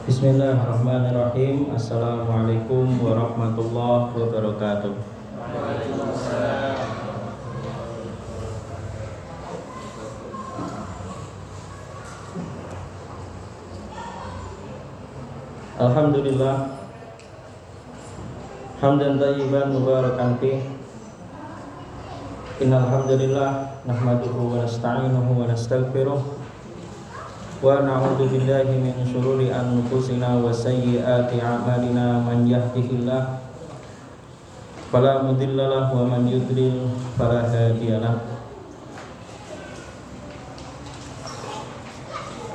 Bismillahirrahmanirrahim. Assalamualaikum warahmatullahi wabarakatuh. Alhamdulillah, hamdan thayyiban mubarakan fih. Innal hamdalillah nahmaduhu wa nasta'inuhu wa nastaghfiruh wa na'udzu billahi min syururi anfusina wa sayyiati a'malina. Man yahdihillahu fala mudilla lahu wa man yudlil fala hadiyalah.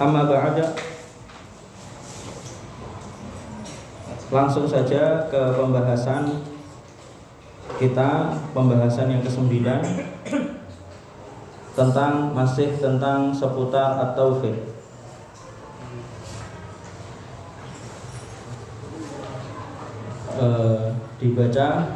Amma ba'da, langsung saja ke pembahasan kita, pembahasan yang ke-9 masih tentang seputar at-tauhid. Dibaca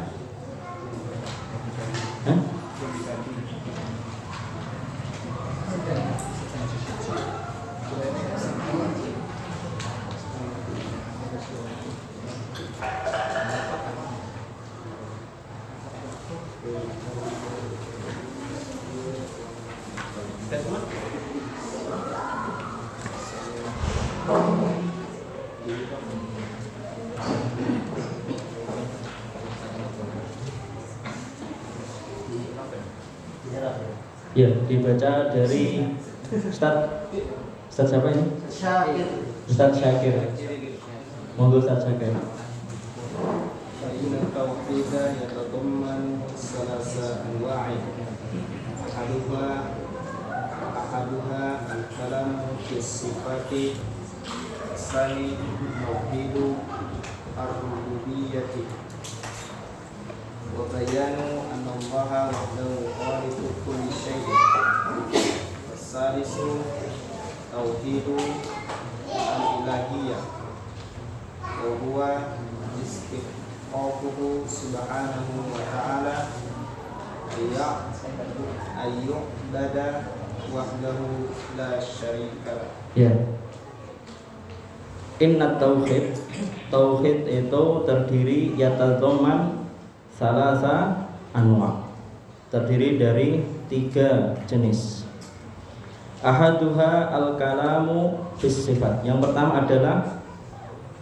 ya, dibaca dari Ustaz siapa ini? Ustaz Syakir. Monggo Ustaz Syakir. Inna tauhida yatadamman salasa anwa'i ahaduha al-kalam fi sifati sani tauhidu ar-rububiyyati wa bayanu anna Allaha wahdahu khaliqu kulli syai'in. Wasalisu tauhidu al-ilahiyyah wa huwa istiqaquhu subhanahu wa ta'ala ayyu'bada wahdahu la syarika. Ya. Inna tauhid itu terdiri yatadamman salasa anwa, terdiri dari 3 jenis. Ahaduha al-kalamu fis sifat. Yang pertama adalah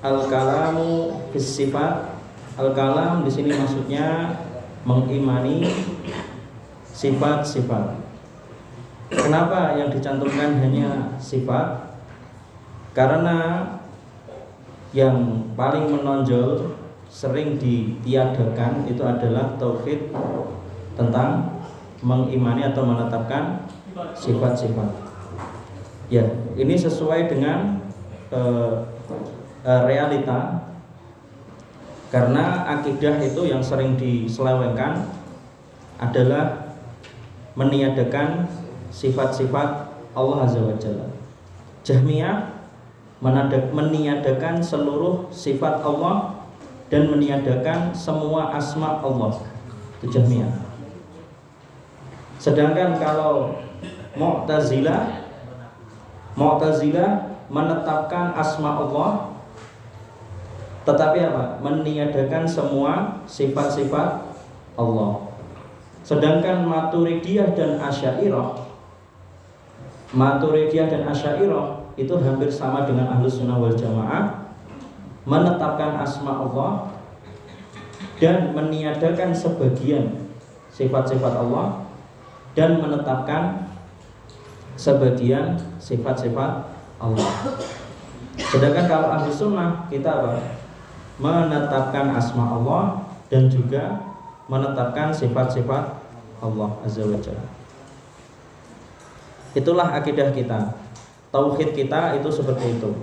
al-kalamu fis sifat. Al-kalam di sini maksudnya mengimani sifat-sifat. Kenapa yang dicantumkan hanya sifat? Karena yang paling menonjol, sering ditiadakan itu adalah tauhid tentang mengimani atau menetapkan sifat-sifat. Ya, ini sesuai dengan realita. Karena akidah itu yang sering diselewengkan adalah meniadakan sifat-sifat Allah Azza wa Jalla. Jahmiyah meniadakan seluruh sifat Allah dan meniadakan semua asma Allah. Itu Jahmiyah. Sedangkan kalau Mu'tazilah menetapkan asma Allah, tetapi apa? Meniadakan semua sifat-sifat Allah. Sedangkan Maturidiyah dan Asy'ariyah itu hampir sama dengan Ahlus Sunnah wal Jamaah, menetapkan asma Allah dan meniadakan sebagian sifat-sifat Allah dan menetapkan sebagian sifat-sifat Allah. Sedangkan kalau Ahlus Sunnah, kita apa? Menetapkan asma Allah dan juga menetapkan sifat-sifat Allah Azza wa Jalla. Itulah akidah kita. Tauhid kita itu seperti itu.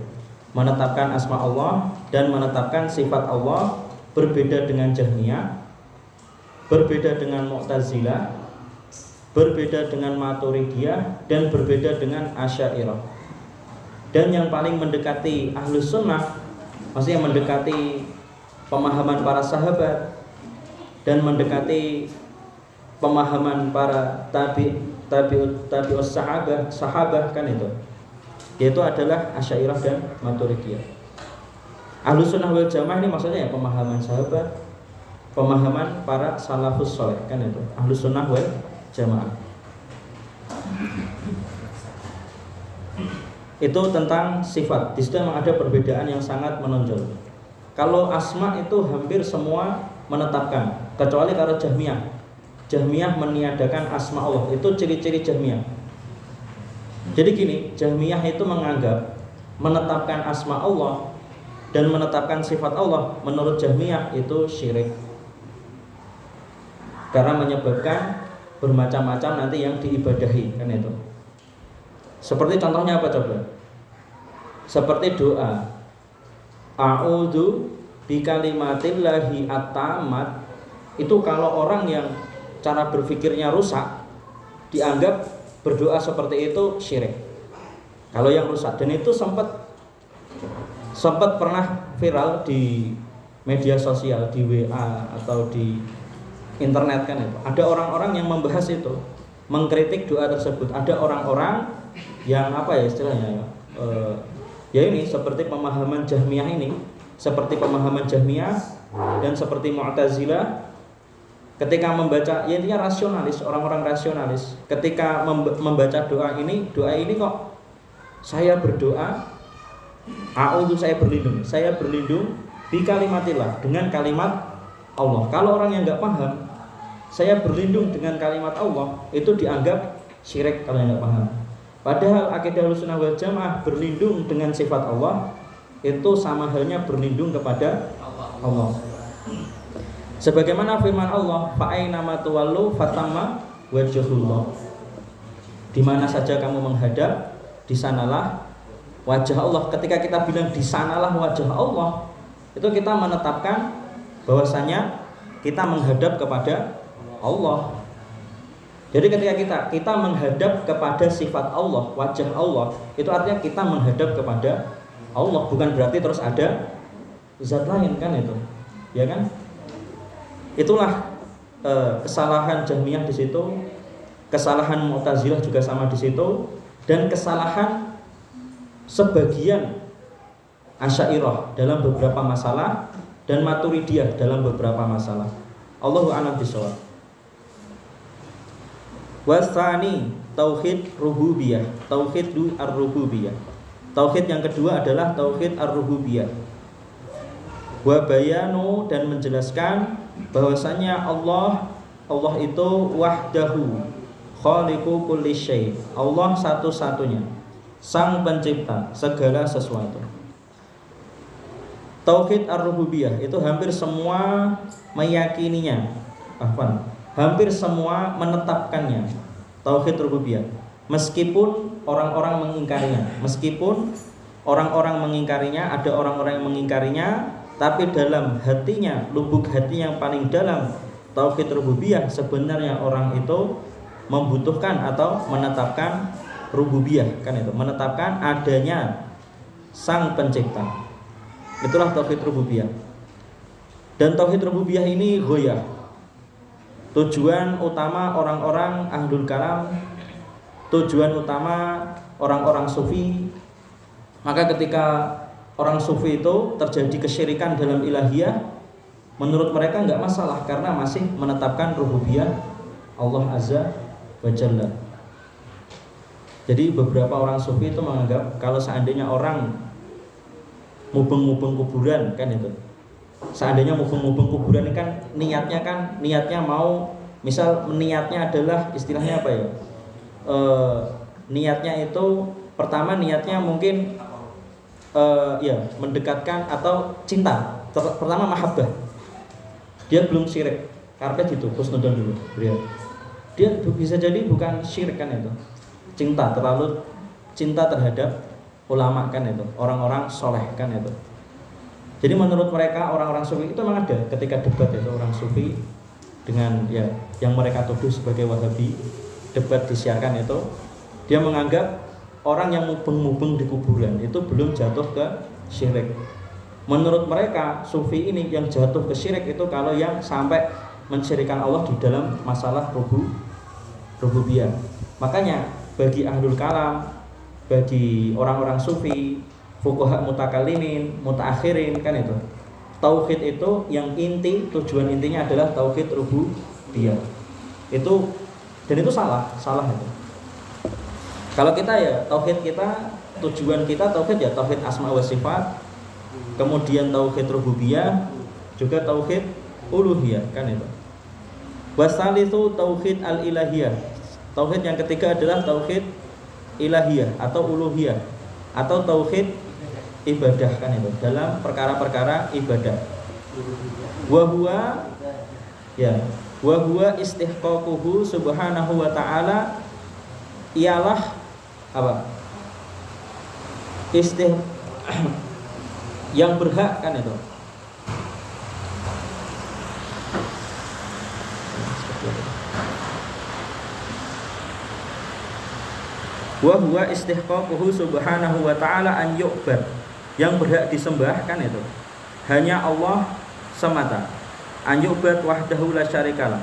Menetapkan asma Allah dan menetapkan sifat Allah, berbeda dengan Jahmiyah, berbeda dengan Mu'tazilah, berbeda dengan Maturidiyah, dan berbeda dengan Asy'ariyah. Dan yang paling mendekati Ahlus Sunnah, maksudnya mendekati pemahaman para sahabat dan mendekati pemahaman para tabi'us sahabah kan itu, yaitu adalah Asy'ariyah dan Maturidiyah. Ahlus sunnah wal jamaah ini maksudnya ya pemahaman sahabat, pemahaman para salafus soleh, kan itu Ahlus sunnah wal jamaah. Itu tentang sifat. Di situ memang ada perbedaan yang sangat menonjol. Kalau asma itu hampir semua menetapkan, kecuali kalau Jahmiyah. Jahmiyah meniadakan asma Allah. Itu ciri-ciri Jahmiyah. Jadi gini, Jahmiyah itu menganggap menetapkan asma Allah dan menetapkan sifat Allah menurut Jahmiyah itu syirik, karena menyebabkan bermacam-macam nanti yang diibadahi, kan itu. Seperti contohnya apa coba? Seperti doa a'udzu bikalimatillahi at-tammat. Itu kalau orang yang cara berpikirnya rusak, dianggap berdoa seperti itu syirik. Kalau yang rusak, dan itu sempat pernah viral di media sosial, di WA atau di internet, kan itu. Ada orang-orang yang membahas itu, mengkritik doa tersebut. Ada orang-orang yang apa ya istilahnya ya ini seperti pemahaman Jahmiyah ini, seperti pemahaman Jahmiyah dan seperti Mu'tazilah. Ketika membaca, ya intinya rasionalis, orang-orang rasionalis. Ketika membaca doa ini kok saya berdoa a'udzu, saya berlindung bi kalimatillah, dengan kalimat Allah. Kalau orang yang nggak paham, saya berlindung dengan kalimat Allah, itu dianggap syirik kalau yang nggak paham. Padahal akidah Ahlussunnah wal Jamaah berlindung dengan sifat Allah itu sama halnya berlindung kepada Allah. Sebagaimana firman Allah, fa aina ma tuwallu fatamma wajhullah. Di mana saja kamu menghadap, di sanalah wajah Allah. Ketika kita bilang di sanalah wajah Allah, itu kita menetapkan bahwasanya kita menghadap kepada Allah. Jadi ketika kita menghadap kepada sifat Allah, wajah Allah, itu artinya kita menghadap kepada Allah, bukan berarti terus ada zat lain, kan itu. Ya kan? Itulah kesalahan Jahmiyah di situ, kesalahan Mu'tazilah juga sama di situ, dan kesalahan sebagian Asy'ariyah dalam beberapa masalah dan Maturidiyah dalam beberapa masalah. Allahu a'lam bishawab. Wasani tauhid rububiyah, tauhid ar-rububiyah. Tauhid yang kedua adalah tauhid ar-rububiyah. Wa bayanu, dan menjelaskan bahwasanya Allah itu wahdahu khaliqu kulli syai'. Allah satu-satunya, sang pencipta segala sesuatu. Tauhid ar-rububiyah itu hampir semua meyakininya, hampir semua menetapkannya, tauhid rububiyah. Meskipun orang-orang mengingkarinya, ada orang-orang yang mengingkarinya, tapi dalam hatinya, lubuk hati yang paling dalam tauhid rububiyah, sebenarnya orang itu membutuhkan atau menetapkan rububiyah, kan itu, menetapkan adanya sang pencipta. Itulah tauhid rububiyah. Dan tauhid rububiyah ini ghoyah, tujuan utama orang-orang ahlul kalam, tujuan utama orang-orang sufi. Maka ketika orang sufi itu terjadi kesyirikan dalam ilahiyah, menurut mereka enggak masalah, karena masih menetapkan rububiyah Allah Azza wa Jalla. Jadi beberapa orang sufi itu menganggap kalau seandainya orang mubeng-mubeng kuburan, kan itu, seandainya mubeng-mubeng kuburan kan niatnya mau, misal niatnya adalah istilahnya apa ya, niatnya itu pertama niatnya mungkin ya mendekatkan atau cinta, pertama mahabbah, dia belum syirik, karena gitu husnudon dulu, dia bisa jadi bukan syirik, kan itu, cinta, terlalu cinta terhadap ulama, kan itu, orang-orang soleh, kan itu. Jadi menurut mereka orang-orang sufi itu memang ada ketika debat itu, orang sufi dengan ya yang mereka tuduh sebagai Wahabi, debat disiarkan itu, dia menganggap orang yang mubeng-mubeng di kuburan itu belum jatuh ke syirik. Menurut mereka sufi ini yang jatuh ke syirik itu kalau yang sampai mensyirikan Allah di dalam masalah rububiyah. Makanya bagi ahlul kalam, bagi orang-orang sufi, fuqaha mutakallimin, mutaakhirin kan itu. Tauhid itu yang inti, tujuan intinya adalah tauhid rububiyah. Itu dan itu salah itu. Kalau kita ya tauhid kita, tujuan kita tauhid ya tauhid asma wa sifat, kemudian tauhid rububiyah, juga tauhid uluhiyah kan itu. Wasalitsu tauhid al-ilahiyah. Tauhid yang ketiga adalah tauhid ilahiyah atau uluhiyah atau tauhid ibadah kan itu dalam perkara-perkara ibadah. Wa huwa istihqaquhu subhanahu wa ta'ala, ialah apa? Yang berhak kan itu. Wa huwa istihqaquhu subhanahu wa ta'ala an yu'bad, yang berhak disembah kan itu hanya Allah semata. An yu'bad wahdahu la syarikalah.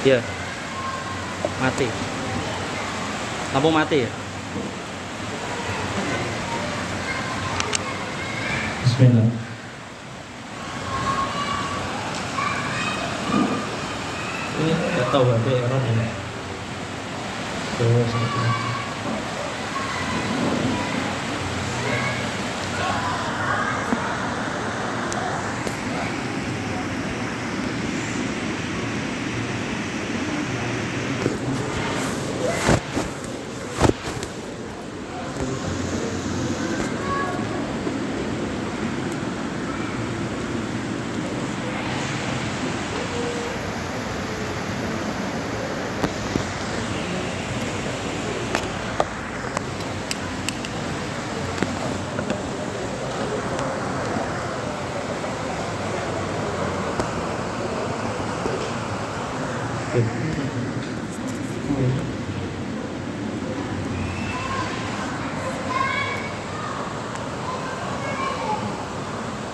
Ya, mati. Lampu mati ya. Bismillah. Ini nggak tahu ada error ini.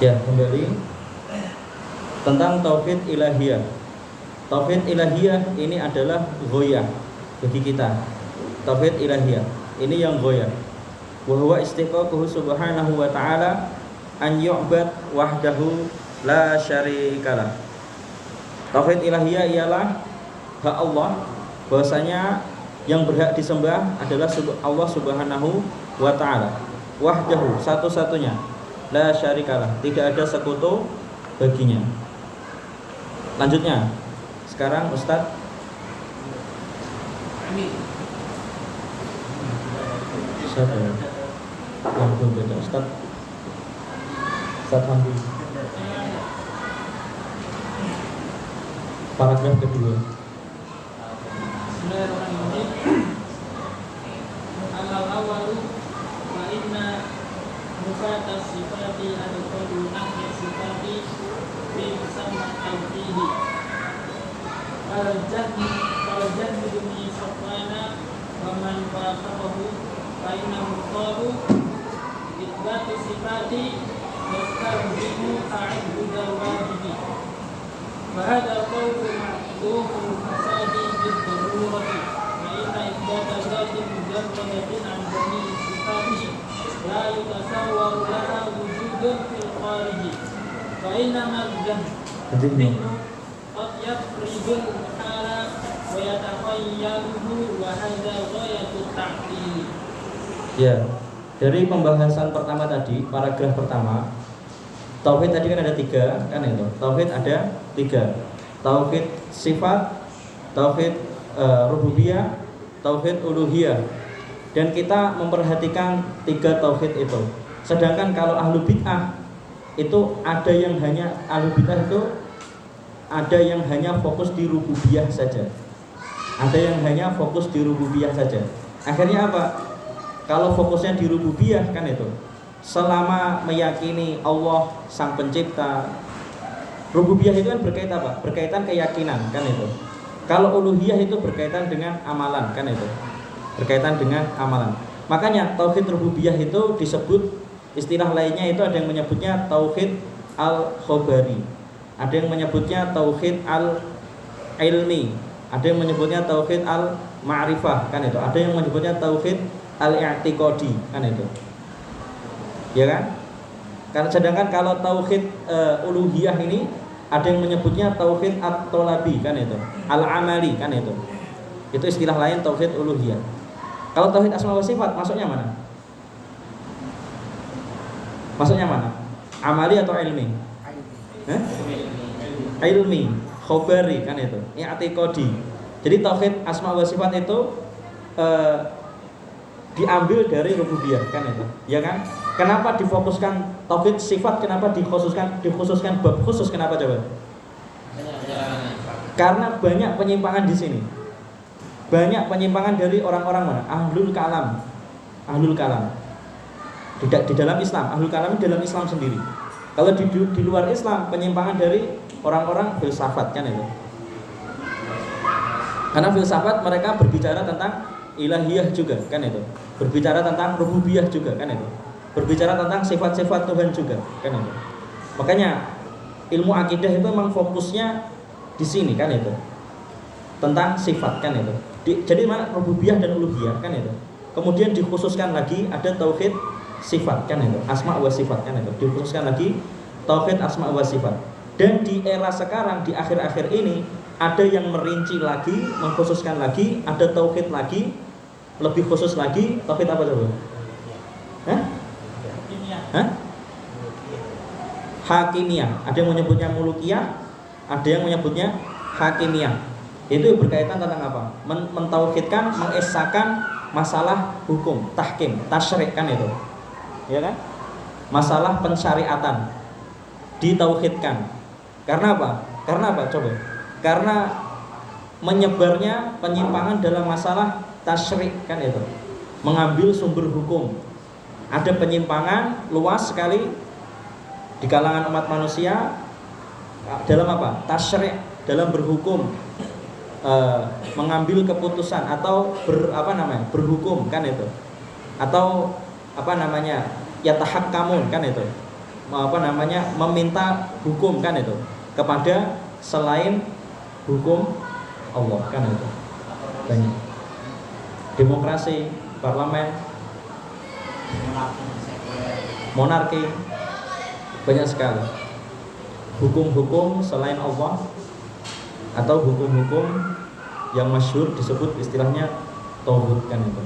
Ya, kembali tentang tauhid ilahiyah. Tauhid ilahiyah ini adalah ghoyah bagi kita. Tauhid ilahiyah ini yang ghoyah. Wa huwa istihqaquhu subhanahu wa ta'ala an yu'bad wahdahu la syarikalah. Tauhid ilahiyah ialah hak Allah, bahwasanya yang berhak disembah adalah Allah subhanahu wa ta'ala. Wahdahu, satu-satunya, la syarikalah, tidak ada sekutu baginya. Lanjutnya, sekarang Ustadz. Siapa ya? Yang belum beda, Ustadz Hamdi. Paragraf kedua. Bismillahirrahmanirrahim. Al-awwalu wa inna mufata sifati al-qadu nahya sifati fi musamma tawhidi. Al-jahmi dumi safana wa man faqahu fa innahu qalu ithbatu sifati yastarjimu ta'abbudal wajibi. Wa hadha qawlu ma'duful fasadi bid-darurati wa inna ithbata zatin mujarradatin an jami'i sifati la yutasawwaru laha wujudun fil khariji fa Bainama dzihnu qad yafridul hala wa yatakhayyaluhu wa hadza ghayatut ta'til. Ya, dari pembahasan pertama tadi, paragraf pertama, tauhid tadi kan ada 3, kan itu. Tauhid ada 3. Tauhid sifat, tauhid rububiyah, tauhid uluhiyah. Dan kita memperhatikan 3 tauhid itu. Sedangkan kalau ahlu bid'ah itu ada yang hanya fokus di rububiyah saja. Ada yang hanya fokus di rububiyah saja. Akhirnya apa? Kalau fokusnya di rububiyah kan itu, selama meyakini Allah sang pencipta, rububiyah itu kan berkaitan apa? Berkaitan keyakinan kan itu. Kalau uluhiyah itu berkaitan dengan amalan kan itu. Berkaitan dengan amalan. Makanya tauhid rububiyah itu disebut, istilah lainnya itu ada yang menyebutnya tauhid al-khobari, ada yang menyebutnya tauhid al-ilmi, ada yang menyebutnya tauhid al-ma'rifah kan itu, ada yang menyebutnya tauhid al-i'tiqadi kan itu. Ya kan? Karena sedangkan kalau tauhid uluhiyah ini ada yang menyebutnya tauhid at-thalabi kan itu, al-amali kan itu. Itu istilah lain tauhid uluhiyah. Kalau tauhid asma wa sifat masuknya mana? Masuknya mana? Amali atau ilmi? Ilmi, khobari kan itu, i'tiqadi. Jadi tauhid asma wa sifat itu diambil dari rububiyah kan itu, ya kan? Kenapa difokuskan tauhid sifat? Kenapa dikhususkan bab khusus? Kenapa coba? Karena banyak penyimpangan di sini. Banyak penyimpangan dari orang-orang mana? Ahlul kalam. Di dalam Islam, ahlul kalam dalam Islam sendiri. Kalau di luar Islam, penyimpangan dari orang-orang filsafat kan itu. Karena filsafat mereka berbicara tentang ilahiyah juga kan itu, berbicara tentang rububiyah juga kan itu, berbicara tentang sifat-sifat Tuhan juga kan itu. Makanya ilmu akidah itu memang fokusnya di sini kan itu, tentang sifat kan itu. Jadi mana rububiyah dan uluhiyah kan itu. Kemudian dikhususkan lagi ada tauhid sifat kan itu, asma wa sifat kan itu, dikhususkan lagi tauhid asma wa sifat. Dan di era sekarang, di akhir-akhir ini, ada yang merinci lagi, mengkhususkan lagi, ada tauhid lagi, lebih khusus lagi, tauhid apa coba? Hakimiyah. Ada yang menyebutnya mulukiyah, ada yang menyebutnya hakimiyah. Itu berkaitan tentang apa? Mentauhidkan, mengesahkan masalah hukum, tahkim, tasyrik kan itu. Ya kan? Masalah pensyariatan ditauhidkan. Karena apa? Coba. Karena menyebarnya penyimpangan dalam masalah tasyrik kan itu, mengambil sumber hukum. Ada penyimpangan luas sekali di kalangan umat manusia dalam apa? Tasyrik, dalam berhukum, mengambil keputusan atau berhukum kan itu, atau yatahakkamun kan itu, meminta hukum kan itu kepada selain hukum Allah kan itu. Banyak demokrasi, parlemen, monarki, banyak sekali hukum-hukum selain Allah atau hukum-hukum yang masyhur disebut istilahnya tauhid kan itu.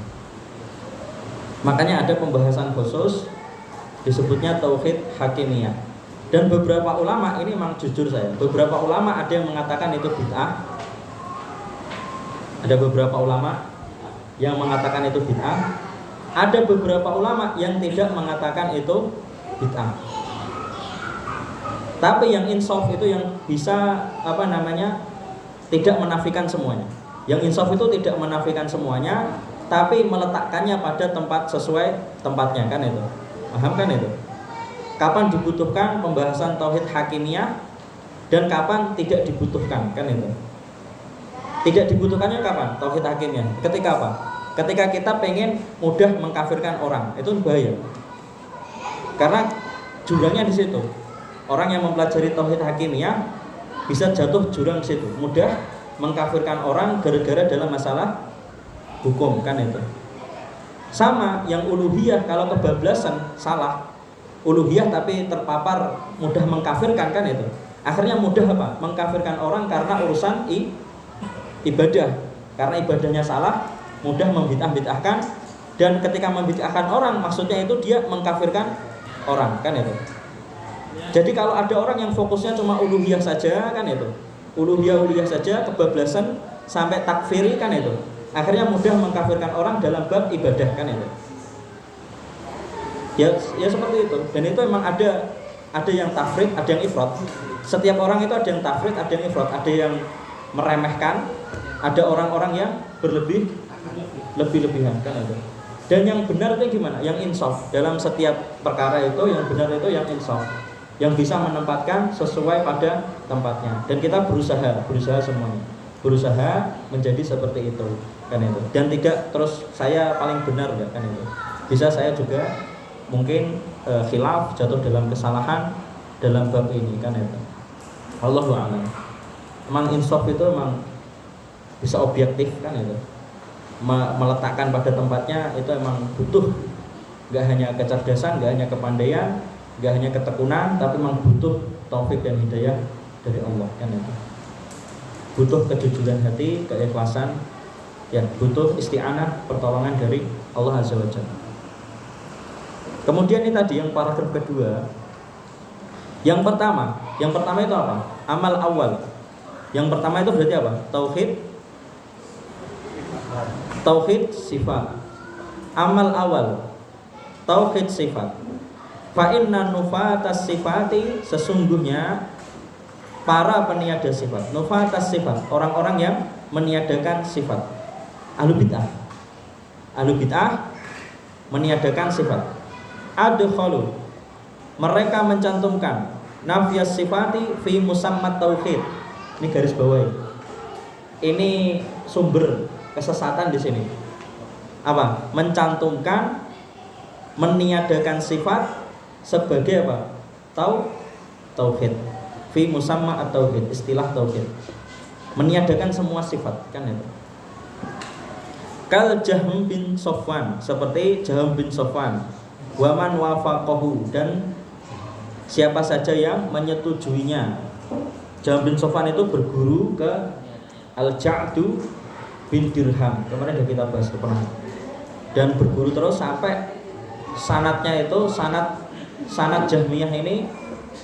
Makanya ada pembahasan khusus disebutnya tauhid hakimiyah. Dan beberapa ulama ini memang jujur saya, beberapa ulama ada yang mengatakan itu bid'ah. Ada beberapa ulama yang mengatakan itu bid'ah. Ada beberapa ulama yang tidak mengatakan itu bid'ah. Tapi yang insaf itu yang bisa tidak menafikan semuanya. Yang insaf itu tidak menafikan semuanya, tapi meletakkannya pada tempat sesuai tempatnya kan itu. Paham kan itu? Kapan dibutuhkan pembahasan tauhid hakimiyah dan kapan tidak dibutuhkan kan itu. Tidak dibutuhkannya kapan tauhid hakimiyah? Ketika apa? Ketika kita pengen mudah mengkafirkan orang, itu bahaya. Karena jurangnya di situ. Orang yang mempelajari tauhid hakimiyah bisa jatuh jurang situ, mudah mengkafirkan orang gara-gara dalam masalah hukum kan itu. Sama yang uluhiyah, kalau kebablasan salah, uluhiyah tapi terpapar mudah mengkafirkan kan itu. Akhirnya mudah apa? Mengkafirkan orang karena urusan ibadah. Karena ibadahnya salah, mudah membid'ah-bid'ahkan, dan ketika membid'ahkan orang maksudnya itu dia mengkafirkan orang kan itu. Jadi kalau ada orang yang fokusnya cuma uluhiyah saja kan itu, uluhiyah saja, kebablasan sampai takfiri kan itu, akhirnya mudah mengkafirkan orang dalam bab ibadah kan itu. Ya seperti itu. Dan itu memang ada yang tafrid, ada yang ifrat. Setiap orang itu ada yang tafrid, ada yang ifrat, ada yang meremehkan, ada orang-orang yang lebih-lebihan kan itu. Dan yang benar itu gimana? Yang insaf. Dalam setiap perkara itu yang benar itu yang insaf, yang bisa menempatkan sesuai pada tempatnya. Dan kita berusaha semuanya, berusaha menjadi seperti itu kan itu. Dan tidak terus saya paling benar enggak kan itu. Bisa saya juga mungkin khilaf, jatuh dalam kesalahan dalam bab ini kan itu. Allahu a'lam. Memang insaf itu memang bisa objektif kan itu. Meletakkan pada tempatnya itu emang butuh, gak hanya kecerdasan, gak hanya kepandaian, gak hanya ketekunan, tapi memang butuh taufik dan hidayah dari Allah kan itu. Butuh kejujuran hati, keikhlasan, ya butuh isti'anah, pertolongan dari Allah Azza wa Jalla. Kemudian ini tadi yang paragraf kedua. Yang pertama itu apa? Amal awal. Yang pertama itu berarti apa? Tauhid sifat. Amal awal tauhid sifat. Fa inna nufatas sifati, sesungguhnya para peniada sifat. Nufatas sifat, orang-orang yang meniadakan sifat. Ahlu bid'ah meniadakan sifat. Adkhalu, mereka mencantumkan nafiyas sifati fi musammat tauhid. Ini garis bawah. Ini sumber kesesatan di sini. Apa? Mencantumkan meniadakan sifat sebagai apa? Tauhid. Fi musamma at-tauhid, istilah tauhid. Meniadakan semua sifat kan itu. Kal Jahm bin Safwan, seperti Jahm bin Safwan. Wa man wafaqahu, dan siapa saja yang menyetujuinya. Jahm bin Safwan itu berguru ke Al-Ja'du bin Dirham. Kemarin sudah kita bahas itu pernah. Dan berguru terus sampai sanadnya itu sanad Jahmiyah ini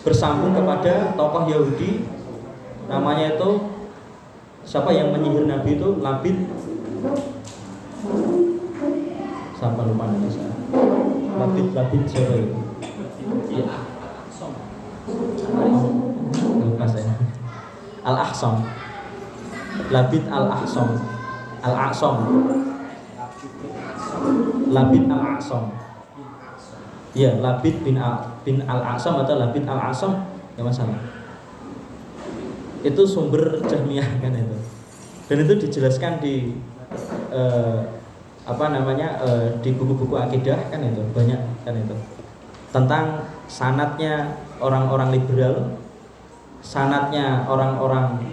bersambung kepada tokoh Yahudi, namanya itu siapa yang menyihir Nabi itu? Labid. Sampai lupa nama saya. Labid siapa itu? Ya. Lupa saya. Al-Ahsam. Labid Al-Ahsam. Labid Al-Ahsam. Ya, Labid bin Al-Asam atau Labid Al-Asam, ya masalah. Itu sumber Jahmiyah kan itu. Dan itu dijelaskan di di buku-buku akidah kan itu, banyak kan itu. Tentang sanadnya orang-orang liberal, sanadnya orang-orang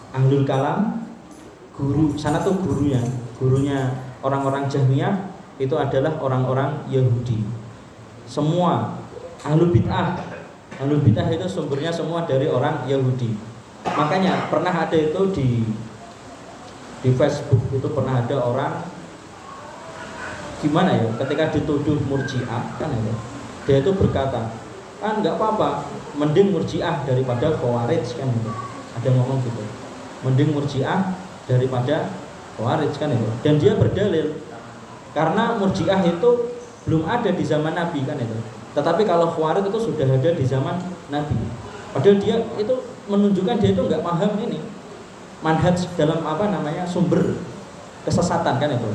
ahlul kalam, sanad itu gurunya orang-orang Jahmiyah itu adalah orang-orang Yahudi. Semua ahlul bid'ah itu sumbernya semua dari orang Yahudi. Makanya pernah ada itu di Facebook itu pernah ada orang gimana ya, ketika dituduh murji'ah kan itu, dia itu berkata, kan nggak apa-apa, mending murji'ah daripada khawarij kan itu. Ada ngomong gitu, mending murji'ah daripada khawarij kan itu. Dan dia berdalil karena murji'ah itu belum ada di zaman Nabi kan itu. Tetapi kalau khawarij itu sudah ada di zaman Nabi. Padahal dia itu menunjukkan dia itu nggak paham ini manhaj dalam sumber kesesatan kan itu.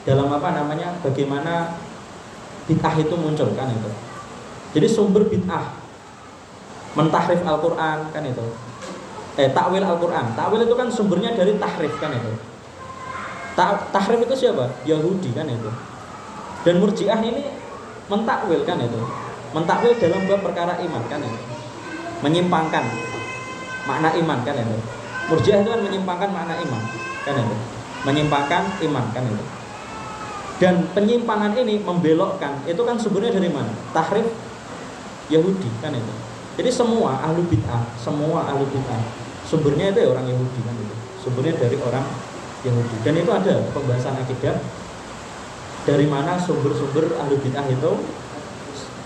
Dalam bagaimana bid'ah itu muncul kan itu. Jadi sumber bid'ah mentahrif Al-Qur'an kan itu. Takwil Al-Qur'an. Takwil itu kan sumbernya dari tahrif kan itu. Tahrif itu siapa? Yahudi kan itu. Dan murji'ah ini mentakwil kan itu. Mentakwil dalam bab perkara iman kan itu. Menyimpangkan makna iman kan itu. Murji'ah itu kan menyimpangkan makna iman kan itu. Menyimpangkan iman kan itu. Dan penyimpangan ini membelokkan, itu kan sumbernya dari mana? Tahrif Yahudi kan itu. Jadi semua ahlu bid'ah sumbernya itu ya orang Yahudi kan itu. Sumbernya dari orang Yahudi. Dan itu ada pembahasan akidah dari mana sumber-sumber ahlu bid'ah itu.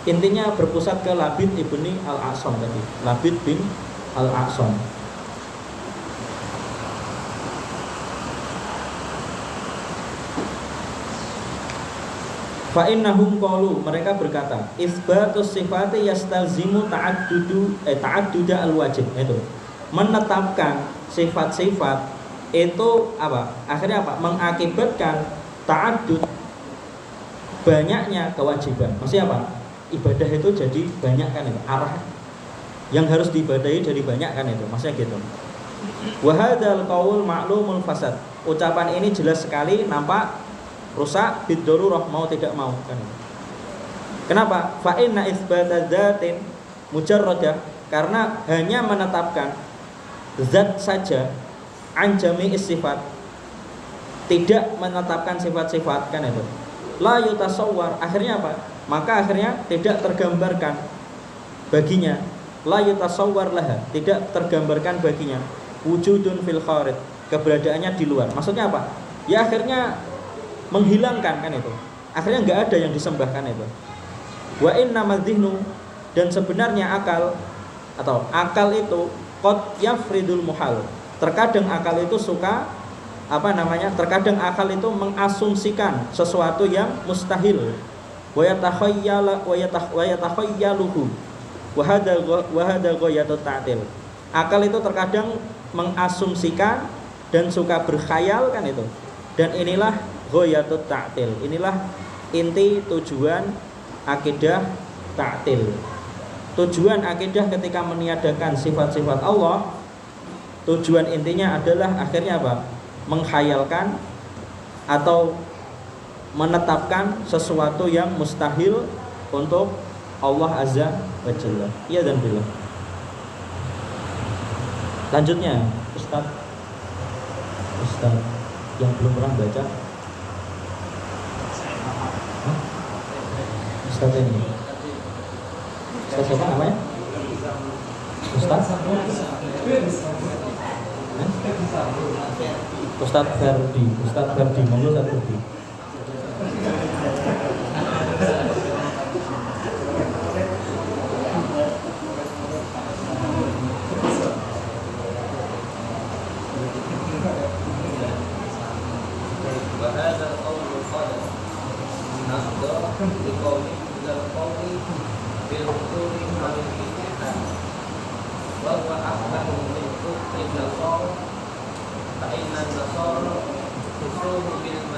Intinya berpusat ke Labid ibni Al-A'sam tadi. Labid bin Al-A'sam. Fa innahum qalu, mereka berkata, isbatus sifati yastalzimu ta'adduda al-wajib. Itu menetapkan sifat-sifat itu apa? Akhirnya apa? Mengakibatkan ta'addud, banyaknya kewajiban. Maksudnya apa? Ibadah itu jadi banyak kan itu. Arah yang harus diibadahi jadi banyak kan itu. Maksudnya gitu. Wa hadzal qaul ma'lumul fasad. Ucapan ini jelas sekali nampak rusak bid-darurah, mau tidak mau kan. Kenapa? Fa inna itsbata dzatin mujarradah, karena hanya menetapkan zat saja, an jami'is sifat, tidak menetapkan sifat-sifat kan itu. La yutasawwar, akhirnya apa? Maka akhirnya tidak tergambarkan baginya, la yutasawwar laha, tidak tergambarkan baginya wujudun fil kharid, keberadaannya di luar. Maksudnya apa? Ya akhirnya menghilangkan kan itu. Akhirnya enggak ada yang disembahkan itu. Wa inna madzihnu, dan sebenarnya akal atau akal itu qad yafridul muhal. Terkadang akal itu suka terkadang akal itu mengasumsikan sesuatu yang mustahil. Wa yatakhayyaluhu wa hadha ghayatut ta'til. Akal itu terkadang mengasumsikan dan suka berkhayal kan itu. Dan inilah ghayatut ta'til. Inilah inti tujuan akidah ta'til. Tujuan akidah ketika meniadakan sifat-sifat Allah, tujuan intinya adalah akhirnya apa? Menghayalkan atau menetapkan sesuatu yang mustahil untuk Allah Azza wa Jalla. Iya dan billah. Lanjutnya, Ustaz yang belum pernah baca. Ustaz ini. Ustaz siapa namanya? Ustaz? Ustaz Ferdi, monggo Ustaz Ferdi.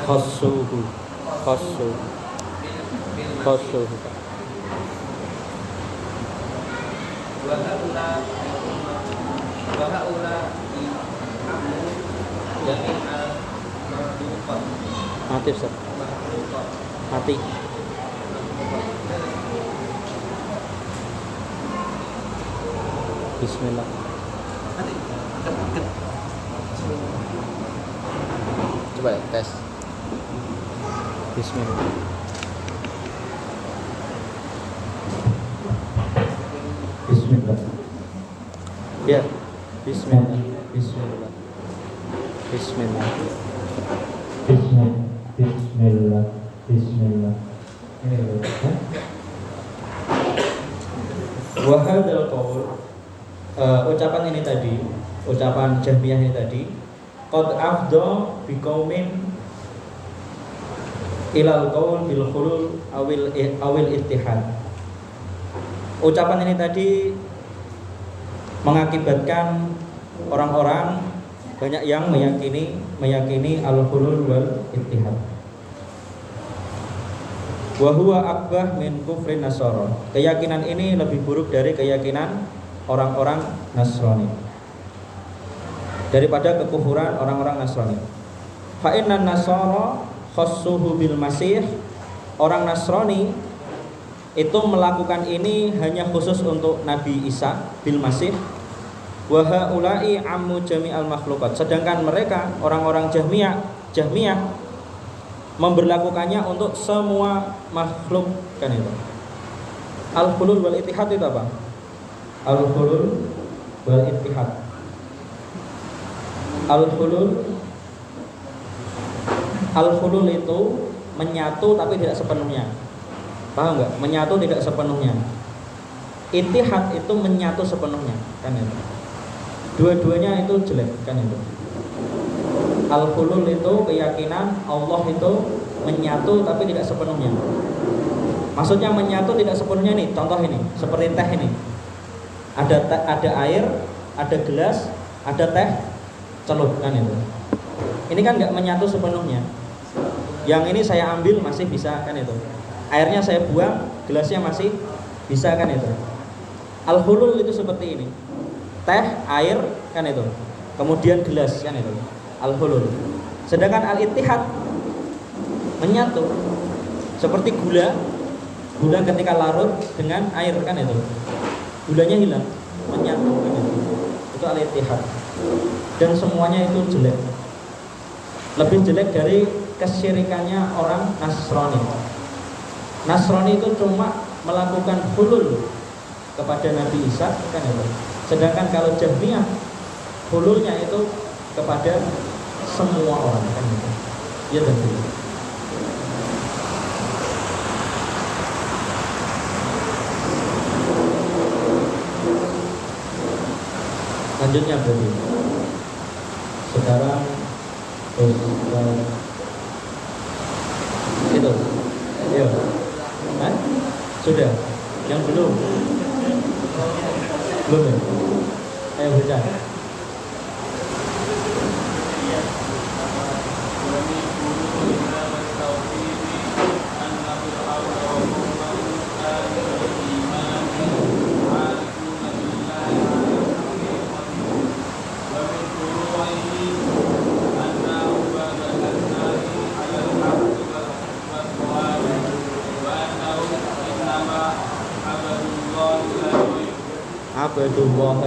Khassuhu mati Ustaz. Mati. Bismillah. Coba tes. Bismillah. Bismillah. Ya. Bismillah. Bismillah. Bismillah. Bismillah. Bismillah. Bismillah. Wa hadzal qaul, ucapan ini tadi, ucapan Jahmiyah ini tadi, qad afdha biqaumin ilal qaul bil khulul awil ittihad. Ucapan ini tadi mengakibatkan orang-orang banyak yang meyakini al-khulul wal ittihad. Wa huwa akbah min kufrin Nasara. Keyakinan ini lebih buruk dari keyakinan orang-orang Nasrani, daripada kekufuran orang-orang Nasrani. Fa innan Nasara khassuhu bil Masih. Orang Nasrani itu melakukan ini hanya khusus untuk Nabi Isa bil Masih. Wa haula'i ammu jami'al makhluqat. Sedangkan mereka orang-orang Jahmiyah memberlakukannya untuk semua makhluk kan itu. Al-hulul wal ittihad itu apa? Al-hulul wal ittihad. Al-hulul itu menyatu tapi tidak sepenuhnya. Paham nggak? Menyatu tidak sepenuhnya. Ittihad itu menyatu sepenuhnya, kan itu. Dua-duanya itu jelek, kan itu. Al-hulul itu keyakinan Allah itu menyatu tapi tidak sepenuhnya. Maksudnya menyatu tidak sepenuhnya nih. Contoh ini, seperti teh ini. Ada air, ada gelas, ada teh celup, kan itu. Ini kan nggak menyatu sepenuhnya. Yang ini saya ambil masih bisa, kan itu. Airnya saya buang, gelasnya masih bisa, kan itu. Al-hulul itu seperti ini. Teh, air, kan itu. Kemudian gelas, kan itu. Al-hulul. Sedangkan al-ittihad menyatu. Seperti gula ketika larut dengan air, kan itu. Gulanya hilang, menyatu, kan itu. Itu al-ittihad. Dan semuanya itu jelek. Lebih jelek dari kesyirikannya orang Nasrani. Nasrani itu cuma melakukan hulul kepada Nabi Isa, kan itu. Sedangkan kalau Jahmiyah hululnya itu kepada semua orang, kan itu. Ya tentu. Lanjutnya berarti. Sekarang itu. Ayo. Hah? Sudah. Yang belum. Belum ya? Ayo baca. Abdullah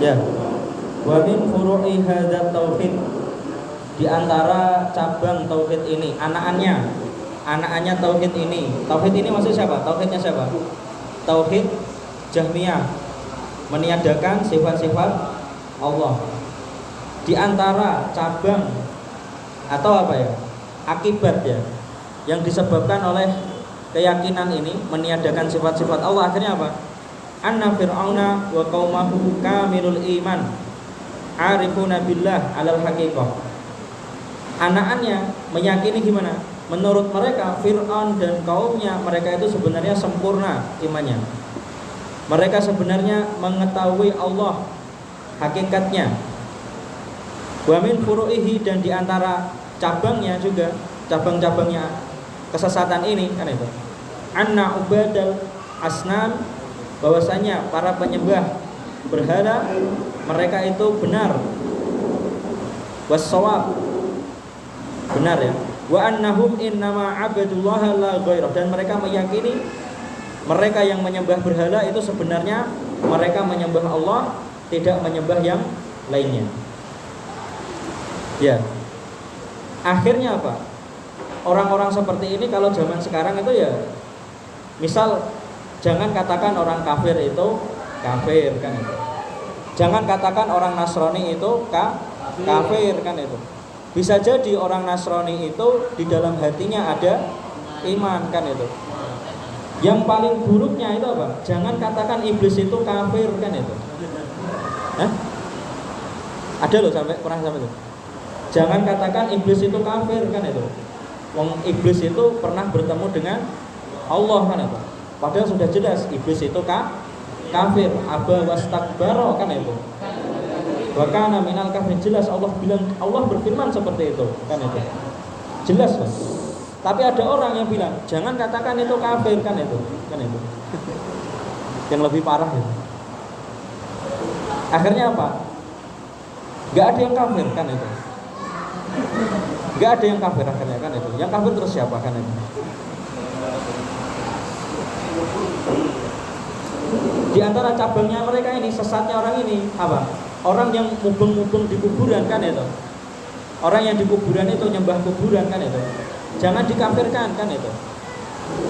ya. Wa min furu'i hadzal tauhid, di antara cabang tauhid ini, anak-annya tauhid ini. Tauhid ini maksud siapa? Tauhidnya siapa? Tauhid Jahmiyah, meniadakan sifat-sifat Allah. Di antara cabang atau apa ya? Akibat ya, yang disebabkan oleh keyakinan ini meniadakan sifat-sifat Allah, akhirnya apa? Anna fir'auna wa qaumahu kamilul iman arifuna billah alal haqiqah. Anak-annya meyakini gimana? Menurut mereka Fir'aun dan kaumnya, mereka itu sebenarnya sempurna imannya. Mereka sebenarnya mengetahui Allah hakikatnya. Wa min furu'ihi, dan diantara cabangnya juga, cabang-cabangnya kesesatan ini, kan itu. Anna ubadal asnam, bahwasanya para penyembah berhala mereka itu benar. Was-shawab, benar ya. Wa annahum innama abadullaha la ghairah, dan mereka meyakini mereka yang menyembah berhala itu sebenarnya mereka menyembah Allah, tidak menyembah yang lainnya. Ya. Akhirnya apa? Orang-orang seperti ini kalau zaman sekarang itu ya, misal jangan katakan orang kafir itu kafir, kan itu. Jangan katakan orang Nasrani itu kafir, kan itu. Bisa jadi orang Nasrani itu di dalam hatinya ada iman, kan itu. Yang paling buruknya itu apa? Jangan katakan iblis itu kafir, kan itu. Hah? Ada loh pernah sampai itu. Jangan katakan iblis itu kafir, kan itu. Wong iblis itu pernah bertemu dengan Allah, kan itu. Padahal sudah jelas iblis itu kafir, aba wastakbara, kan itu. Wa kana minal kafir, jelas Allah bilang, Allah berfirman seperti itu, kan itu. Jelas kan? Tapi ada orang yang bilang, jangan katakan itu kafir, kan itu. Kan itu. Yang lebih parah itu. Akhirnya apa? Gak ada yang kafir, kan itu. Gak ada yang kafir akhirnya, kan itu. Yang kafir terus siapa, kan itu. Di antara cabangnya mereka ini, sesatnya orang ini apa? Orang yang mubeng-mubeng di kuburan, kan itu. Orang yang di kuburan itu nyembah kuburan, kan itu. Jangan dikafirkan, kan itu.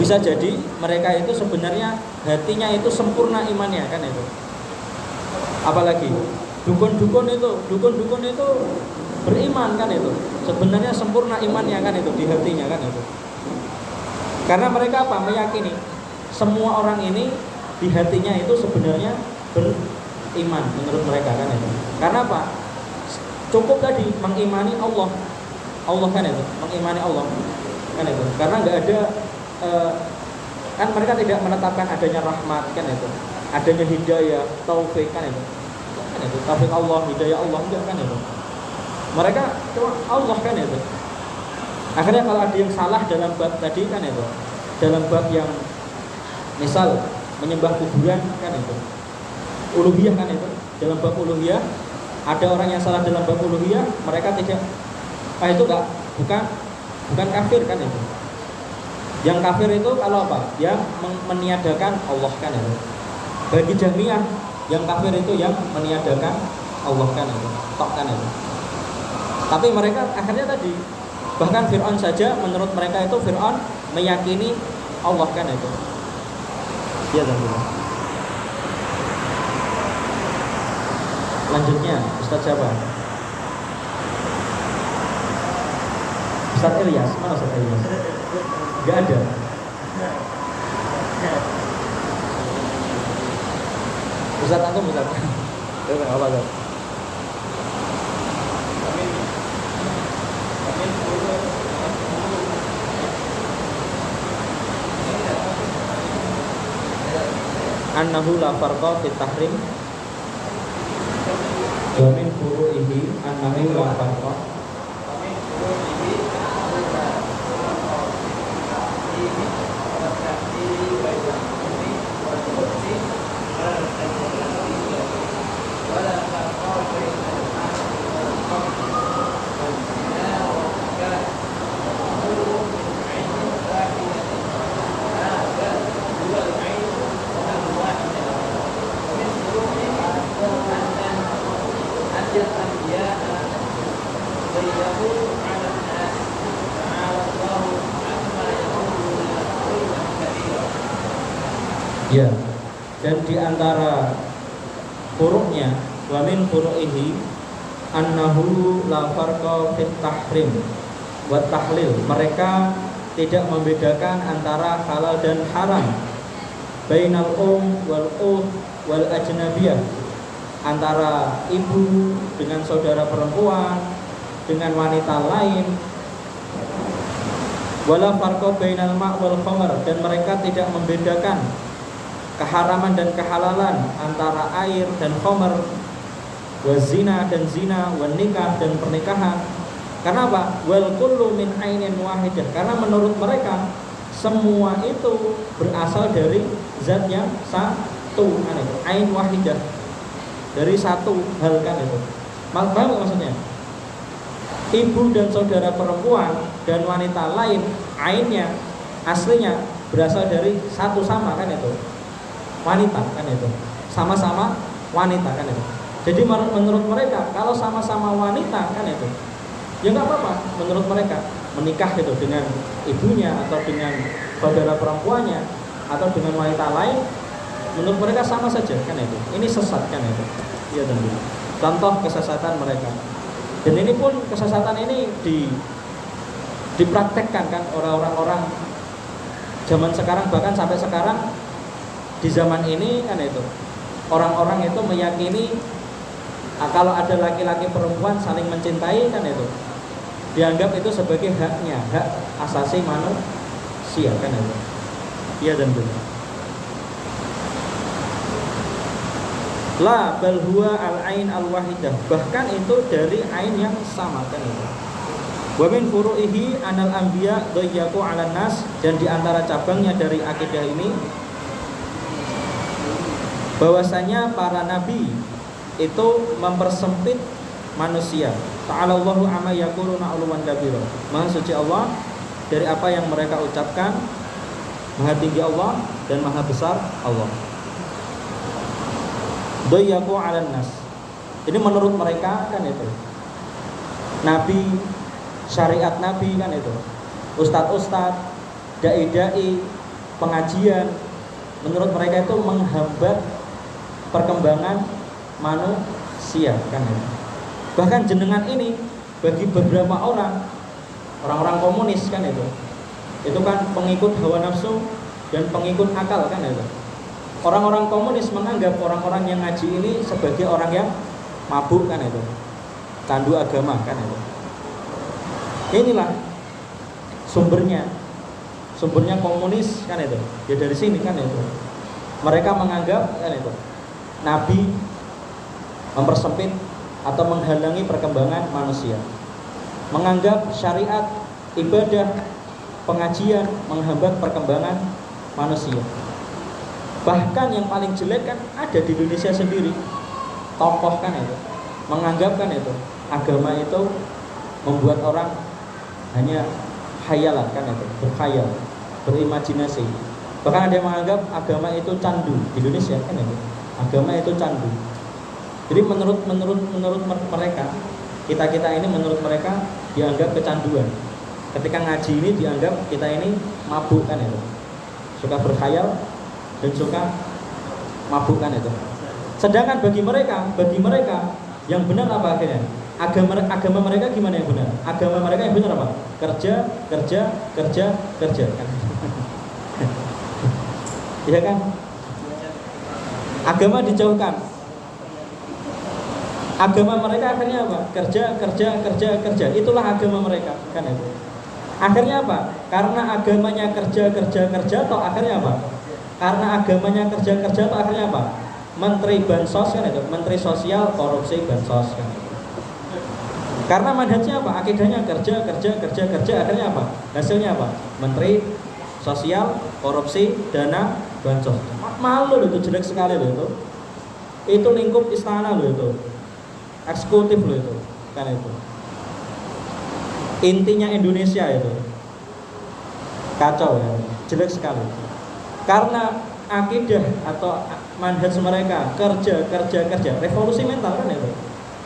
Bisa jadi mereka itu sebenarnya hatinya itu sempurna imannya kan itu. Apalagi dukun-dukun itu beriman kan itu. Sebenarnya sempurna imannya kan itu di hatinya kan itu. Karena mereka apa? Meyakini semua orang ini di hatinya itu sebenarnya beriman menurut mereka kan itu. Karena apa? Cukup tadi mengimani Allah kan itu, mengimani Allah kan itu. Karena nggak ada kan mereka tidak menetapkan adanya rahmat kan itu, adanya hidayah, taufik kan itu taufik Allah, hidayah Allah enggak kan itu. Mereka cuma Allah kan itu. Akhirnya kalau ada yang salah dalam bab tadi kan itu, dalam bab yang misal menyembah kuburan kan itu, uluhiyah kan itu, dalam bab uluhiyah ada orang yang salah dalam bab uluhiyah, mereka tidak itu enggak, bukan kafir kan itu. Yang kafir itu kalau apa? Yang meniadakan Allah kan itu. Bagi Jahmiyah yang kafir itu yang meniadakan Allah kan itu, tok kan itu. Tapi mereka akhirnya tadi, bahkan Fir'aun saja menurut mereka itu Fir'aun meyakini Allah kan itu. Ya teman-teman. Lanjutnya Ustaz siapa? Ustaz Ilyas, mana Ustaz Ilyas? Gak ada. Ustaz antum Ustaz. Coba apa tuh? Annahu la farqa fit tahrim wa min furu'ihi annahu la farqa ya, dan di antara furuknya wa min furu'ihi annahu la farqa fit tahrim wa tahlil. Mereka tidak membedakan antara halal dan haram, bainal wal wal ajnabiyah, antara ibu dengan saudara perempuan, dengan wanita lain. Wala farqa bainal ma' wal khamar, dan mereka tidak membedakan keharaman dan kehalalan antara air dan khamar, wa zina dan zina, wa nikah dan pernikahan. Karena apa? Wal kullu min ainin wahidah, karena menurut mereka semua itu berasal dari zat yang satu kan itu, ain wahidah, dari satu hal kan itu. Paham maksudnya? Ibu dan saudara perempuan dan wanita lain, ainnya aslinya berasal dari satu sama kan itu, wanita kan itu, sama-sama wanita kan itu. Jadi menurut mereka kalau sama-sama wanita kan itu, ya nggak apa-apa menurut mereka menikah gitu dengan ibunya atau dengan saudara perempuannya atau dengan wanita lain, menurut mereka sama saja kan itu. Ini sesat kan itu. Iya tentu. Contoh kesesatan mereka. Dan ini pun kesesatan ini dipraktekkan kan orang-orang zaman sekarang, bahkan sampai sekarang di zaman ini kan itu. Orang-orang itu meyakini kalau ada laki-laki perempuan saling mencintai kan itu, dianggap itu sebagai haknya, hak asasi manusia kan itu. Iya dan benar. La bal huwa al-ain al-wahidah, bahkan itu dari ain yang sama kan itu. Wa min furu'ihi anal anbiya dayyaqu 'alan nas, dan di antara cabangnya dari akidah ini bahwasanya para nabi itu mempersempit manusia. Ta'ala Allahu amma yaquluna 'uluwan kabira. Maha suci Allah dari apa yang mereka ucapkan, maha tinggi Allah dan maha besar Allah. Dayyaqu 'alan nas. Ini menurut mereka kan itu. Nabi, syariat Nabi kan itu. Ustadz-ustadz dai-dai pengajian, menurut mereka itu menghambat perkembangan manusia kan ya. Bahkan jenengan ini bagi beberapa orang-orang komunis kan itu kan pengikut hawa nafsu dan pengikut akal kan itu. Orang-orang komunis menganggap orang-orang yang ngaji ini sebagai orang yang mabuk kan itu, candu agama kan itu. Inilah sumbernya komunis kan itu. Ya dari sini kan itu. Mereka menganggap kan itu Nabi mempersempit atau menghalangi perkembangan manusia. Menganggap syariat, ibadah, pengajian menghambat perkembangan manusia. Bahkan yang paling jelek kan ada di Indonesia sendiri. Tokoh kan itu menganggap kan itu agama itu membuat orang hanya khayalan kan itu, berkhayal, berimajinasi. Bahkan ada yang menganggap agama itu candu. Di Indonesia kan itu agama itu candu. Jadi menurut mereka, kita ini menurut mereka dianggap kecanduan. Ketika ngaji ini dianggap kita ini mabuk kan itu, suka berkhayal dan suka mabuk kan itu. Sedangkan bagi mereka yang benar apa akhirnya? Agama mereka gimana yang benar? Agama mereka yang benar apa? Kerja kan. Iya kan? Agama dijauhkan. Agama mereka akhirnya apa? Kerja. Itulah agama mereka kan itu. Akhirnya apa? Karena agamanya kerja atau akhirnya apa? Karena agamanya kerja atau akhirnya apa? Menteri bansos kan itu, menteri sosial korupsi bansos kan itu. Karena manhajnya apa? Akidahnya kerja, akhirnya apa? Hasilnya apa? Menteri sosial korupsi dana bansos. Malu loh itu, jelek sekali loh itu. Itu lingkup istana loh itu. Eksekutif loh itu kan itu. Intinya Indonesia itu kacau ya, jelek sekali. Karena akidah atau manhaj mereka kerja, revolusi mental kan itu.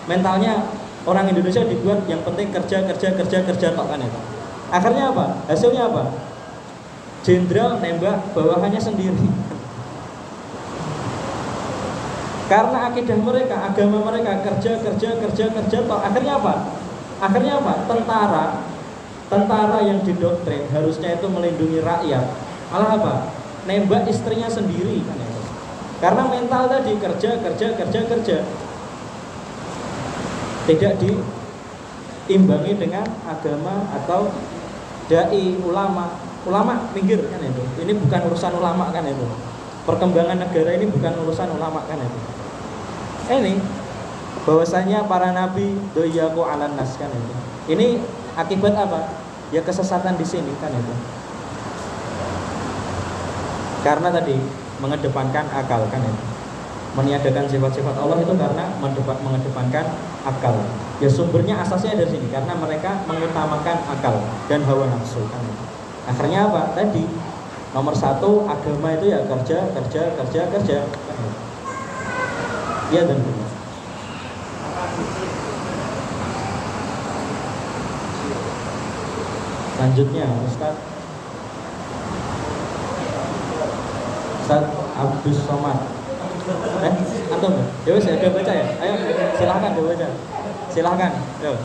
Mentalnya orang Indonesia dibuat yang penting kerja tok kan itu. Akhirnya apa? Hasilnya apa? Jenderal nembak bawahannya sendiri. Karena akidah mereka, agama mereka kerja tok. Akhirnya apa? Tentara yang didoktrin harusnya itu melindungi rakyat, malah apa? Nembak istrinya sendiri kan itu. Karena mental tadi kerja. Tidak diimbangi dengan agama atau dai ulama minggir kan itu. Ini bukan urusan ulama kan itu. Perkembangan negara ini bukan urusan ulama kan itu. Ini bahwasanya para nabi doyaku alan nas kan itu. Ini akibat apa? Ya kesesatan di sini kan itu. Karena tadi mengedepankan akal kan itu. Meniadakan sifat-sifat Allah itu karena mengedepankan akal. Ya sumbernya asasnya dari sini karena mereka mengutamakan akal dan hawa nafsu kan itu. Akhirnya apa? Tadi nomor satu agama itu ya kerja. Ya dan benar. Selanjutnya Ustaz Abdus Somad. Antum ya wes ada baca ya? Ayo silahkan dibaca. Silahkan. Yo.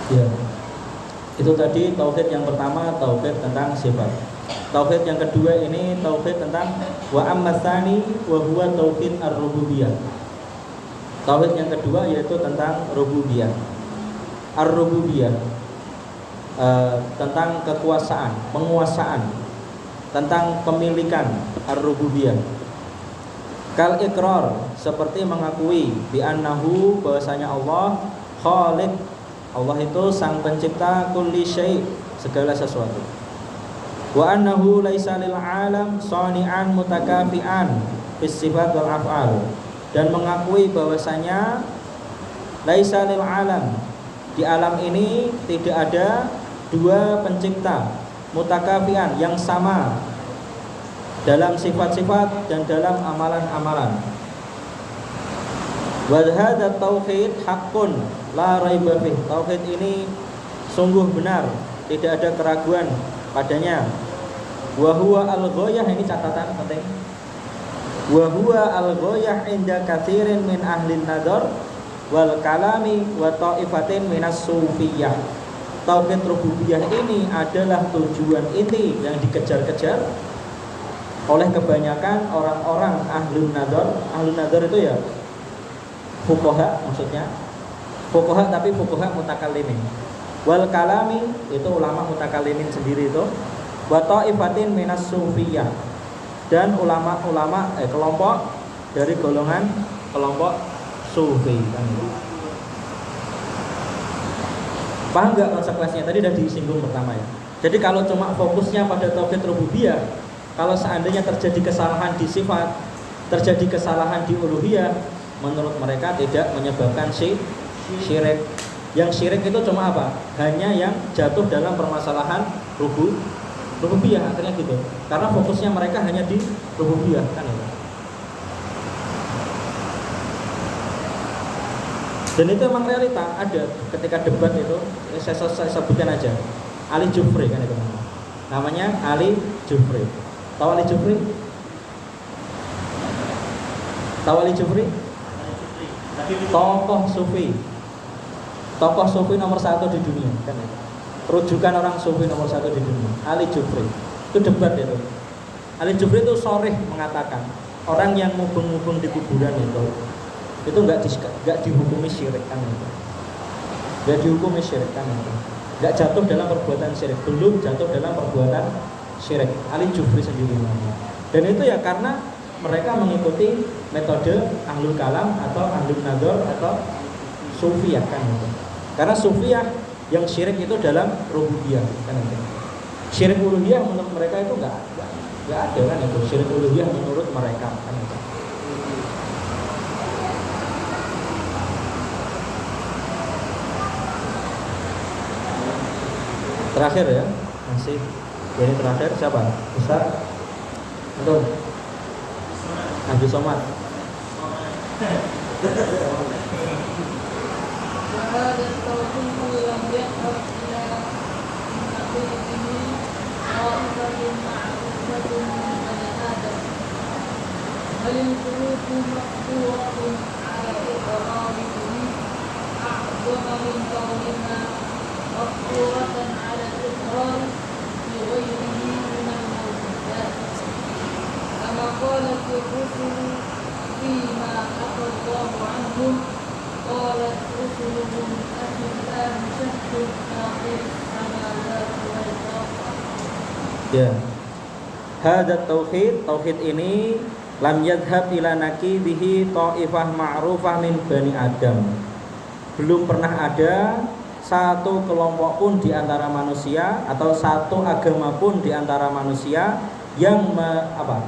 Ya, itu tadi tauhid yang pertama, tauhid tentang sifat. Tauhid yang kedua ini tauhid tentang wa ammatsani wa huwa tauhid ar-rububiyah. Tauhid yang kedua yaitu tentang rububiyah. Ar-rububiyah tentang kekuasaan, penguasaan, tentang pemilikan ar-rububiyah. Kal ikrar, seperti mengakui bi annahu, bahwasanya Allah khaliq, Allah itu sang pencipta kulli syai', segala sesuatu. Wa annahu laisa lil alam sani'an mutakafi'an fis sifat wal af'al, dan mengakui bahwasanya laisa lil alam, di alam ini tidak ada dua pencipta mutakafi'an, yang sama dalam sifat-sifat dan dalam amalan-amalan. Wa hadza tauhid haqqun la raiba fih, tauhid ini sungguh benar, tidak ada keraguan padanya. Wa huwa al-ghayah, ini catatan penting. Wa huwa al-ghayah inda katsirin min ahli nadar wal kalami wa ta'ifatin minas sufiyah. Tauhid rububiyah ini adalah tujuan inti yang dikejar-kejar oleh kebanyakan orang-orang ahlun nadar. Ahlun nadar itu ya fuqaha, maksudnya fuqaha, tapi fuqaha mutakallimin. Wal kalami itu ulama mutakallimin sendiri itu. Wa ta'ifatin minas sufiyah, dan ulama-ulama kelompok dari golongan kelompok sufi kan. Paham nggak konsekuensinya? Tadi sudah disinggung pertama ya. Jadi kalau cuma fokusnya pada tauhid rububiyah, kalau seandainya terjadi kesalahan di sifat, terjadi kesalahan di uluhiyah, menurut mereka tidak menyebabkan syirik. Yang syirik itu cuma apa? Hanya yang jatuh dalam permasalahan rububiyah, akhirnya gitu. Karena fokusnya mereka hanya di rububiyah kan ya. Dan itu emang realita ada ketika debat itu. Saya sebutkan aja, Ali Jufri kan itu namanya, Ali Jufri. Tahu Ali Jufri? Tahu Ali Jufri? Tokoh sufi nomor 1 di dunia kan ya. Rujukan orang sufi nomor 1 di dunia, Ali Jufri. Itu debat itu. Ali Jufri itu sharih mengatakan orang yang mubeng-mubeng di kuburan itu nggak dihukumi syirik kan itu. Nggak dihukumi syirik kan itu. Nggak jatuh dalam perbuatan syirik, belum jatuh dalam perbuatan syirik. Ali Jufri sendiri namanya. Dan itu ya karena mereka mengikuti metode ahlul kalam atau ahlul nador atau sufiyah kan itu. Karena sufiyah yang syirik itu dalam rububiyah kan itu. Syirik uluhiyah menurut mereka itu nggak ada kan itu. Syirik uluhiyah menurut mereka kan itu. Terakhir ya, masih ini terakhir siapa? Ustaz Antum Abdul Somad. على الإقرار بغيره من الموجودات كما قالت الرسل فيما حكى الله عنهم قالت رسلهم أفي الآن شك فاطر السماوات والأرض. Ya. Hadza tauhid ini lam yadhhab ila naqidihi ta'ifah ma'rufah min bani Adam. Belum pernah ada satu kelompok pun di antara manusia atau satu agama pun di antara manusia yang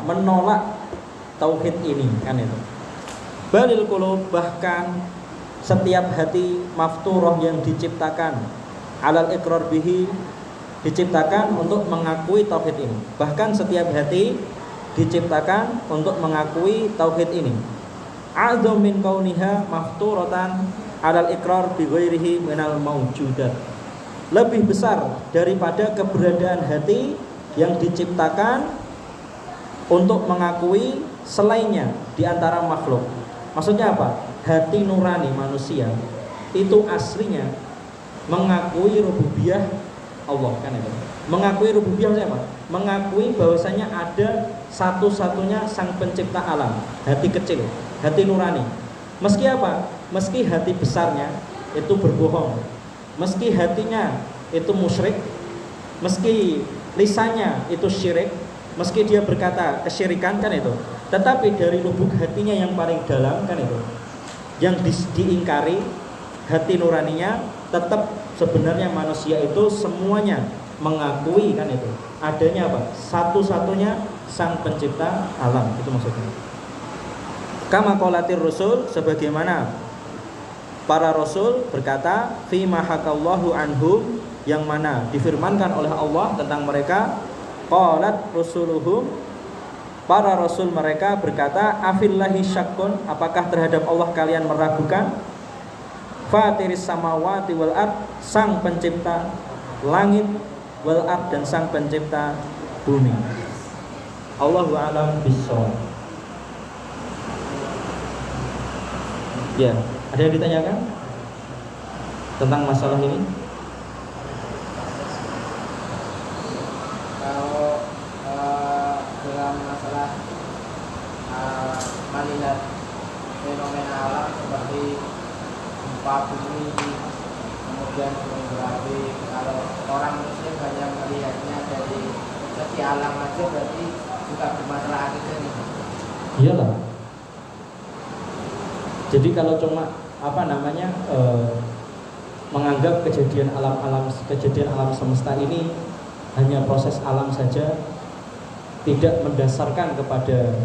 menolak tauhid ini kan itu. Balil qulub, bahkan setiap hati mafturah yang diciptakan alal iqrar bihi, diciptakan untuk mengakui tauhid ini. Bahkan setiap hati diciptakan untuk mengakui tauhid ini. A'dzam min kauniha mafturatan alal iqrar bi ghairihi minal mawjudat. Lebih besar daripada keberadaan hati yang diciptakan untuk mengakui selainnya di antara makhluk. Maksudnya apa? Hati nurani manusia itu aslinya mengakui rububiyah Allah kan itu. Mengakui rububiyah siapa? Mengakui bahwasanya ada satu-satunya sang pencipta alam. Hati kecil, hati nurani. Meski apa? Meski hati besarnya itu berbohong, meski hatinya itu musyrik, meski lisannya itu syirik, meski dia berkata kesyirikan kan itu, Tetapi dari lubuk hatinya yang paling dalam kan itu, yang diingkari hati nuraninya, tetap sebenarnya manusia itu semuanya mengakui kan itu adanya apa? Satu-satunya sang pencipta alam, itu maksudnya. Kama qalatir rusul, sebagaimana para rasul berkata, fi ma hakallahu anhum, yang mana difirmankan oleh Allah tentang mereka. Qalat rusuluhum, para rasul mereka berkata, afillahi syakkun, apakah terhadap Allah kalian meragukan? Fatiris samawati wal ard, sang pencipta langit, wal ard, dan sang pencipta bumi. Allahu a'lam bishawab. Ya, ada yang ditanyakan tentang masalah ini? Kalau dalam masalah melihat fenomena alam seperti gempa bumi, kemudian gunung berapi, kalau orang muslim hanya melihatnya dari segi alam aja, berarti juga bermasalah akidah nih. Iyalah. Jadi kalau cuma menganggap kejadian alam semesta ini hanya proses alam saja, tidak mendasarkan kepada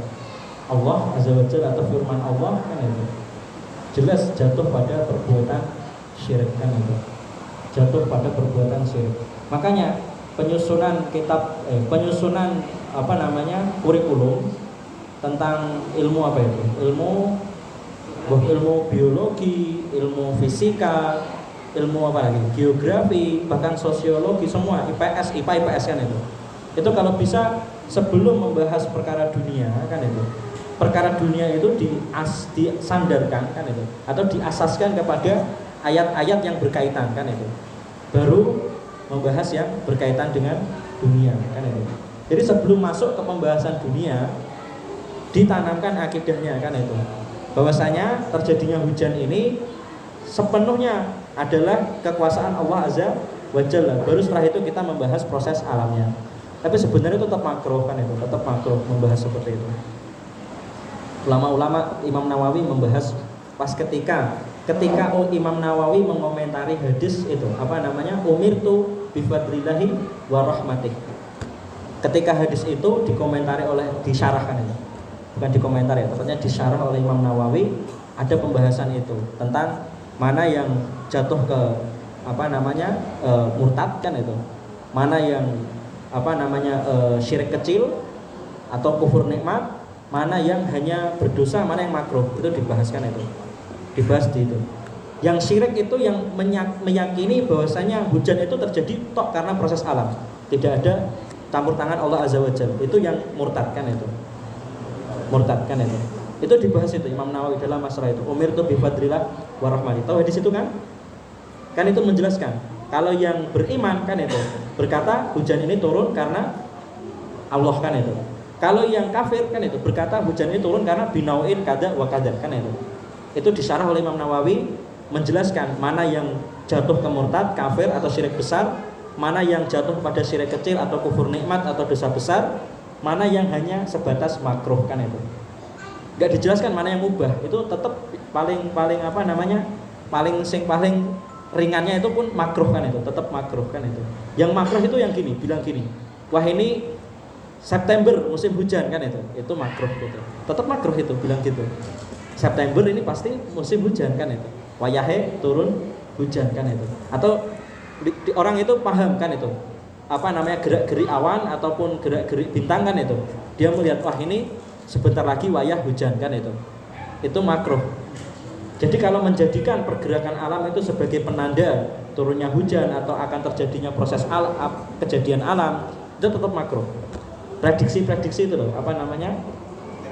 Allah Azza wa Jalla atau firman Allah, kan itu jelas jatuh pada perbuatan syirik, kan itu jatuh pada perbuatan syirik. Makanya penyusunan kurikulum tentang ilmu apa itu? Ilmu biologi, ilmu fisika, ilmu apa lagi? Geografi, bahkan sosiologi, semua IPS, IPA, IPS kan itu. Itu kalau bisa sebelum membahas perkara dunia kan itu. Perkara dunia itu disandarkan kan itu, atau diasaskan kepada ayat-ayat yang berkaitan kan itu. Baru membahas yang berkaitan dengan dunia kan itu. Jadi sebelum masuk ke pembahasan dunia, ditanamkan akidahnya kan itu, bahwasanya terjadinya hujan ini sepenuhnya adalah kekuasaan Allah Azza wa Jalla. Baru setelah itu kita membahas proses alamnya. Tapi sebenarnya itu tetap makruh kan itu, tetap makruh membahas seperti itu. Ulama-ulama, Imam Nawawi membahas pas ketika Imam Nawawi mengomentari hadis itu, umirtu bifadlillahi wa rahmatih. Ketika hadis itu disyarahkan itu. Bukan dikomentari, tepatnya disyarah oleh Imam Nawawi, ada pembahasan itu tentang mana yang jatuh ke murtad kan itu, mana yang syirik kecil atau kufur nikmat, mana yang hanya berdosa, mana yang makruh, itu dibahaskan itu, dibahas di itu. Yang syirik itu yang meyakini bahwasanya hujan itu terjadi tok karena proses alam, tidak ada campur tangan Allah Azza wa Jalla, itu yang murtad kan itu. Murtad kan itu dibahas itu Imam Nawawi dalam masalah itu, umirtu bifadlillah wa rahmatih. Tahu hadis itu kan itu menjelaskan kalau yang beriman kan itu berkata hujan ini turun karena Allah kan itu. Kalau yang kafir kan itu berkata hujan ini turun karena binauin kada wa kada kan itu. Itu disyarah oleh Imam Nawawi, menjelaskan mana yang jatuh ke murtad, kafir atau syirik besar, mana yang jatuh pada syirik kecil atau kufur nikmat atau dosa besar, mana yang hanya sebatas makruh kan itu. Enggak dijelaskan mana yang mubah, itu tetap paling ringannya itu pun makruh kan itu, tetap makruh kan itu. Yang makruh itu yang bilang gini, wah ini September musim hujan kan itu makruh gitu. Tetap makruh itu bilang gitu. September ini pasti musim hujan kan itu. Wayahe turun hujan kan itu. Atau orang itu paham kan itu. Gerak-gerik awan ataupun gerak-gerik bintang kan itu. Dia melihat wah ini sebentar lagi wayah hujan kan itu. Itu makruh. Jadi kalau menjadikan pergerakan alam itu sebagai penanda turunnya hujan atau akan terjadinya proses kejadian alam, itu tetap makruh. Prediksi-prediksi itu loh,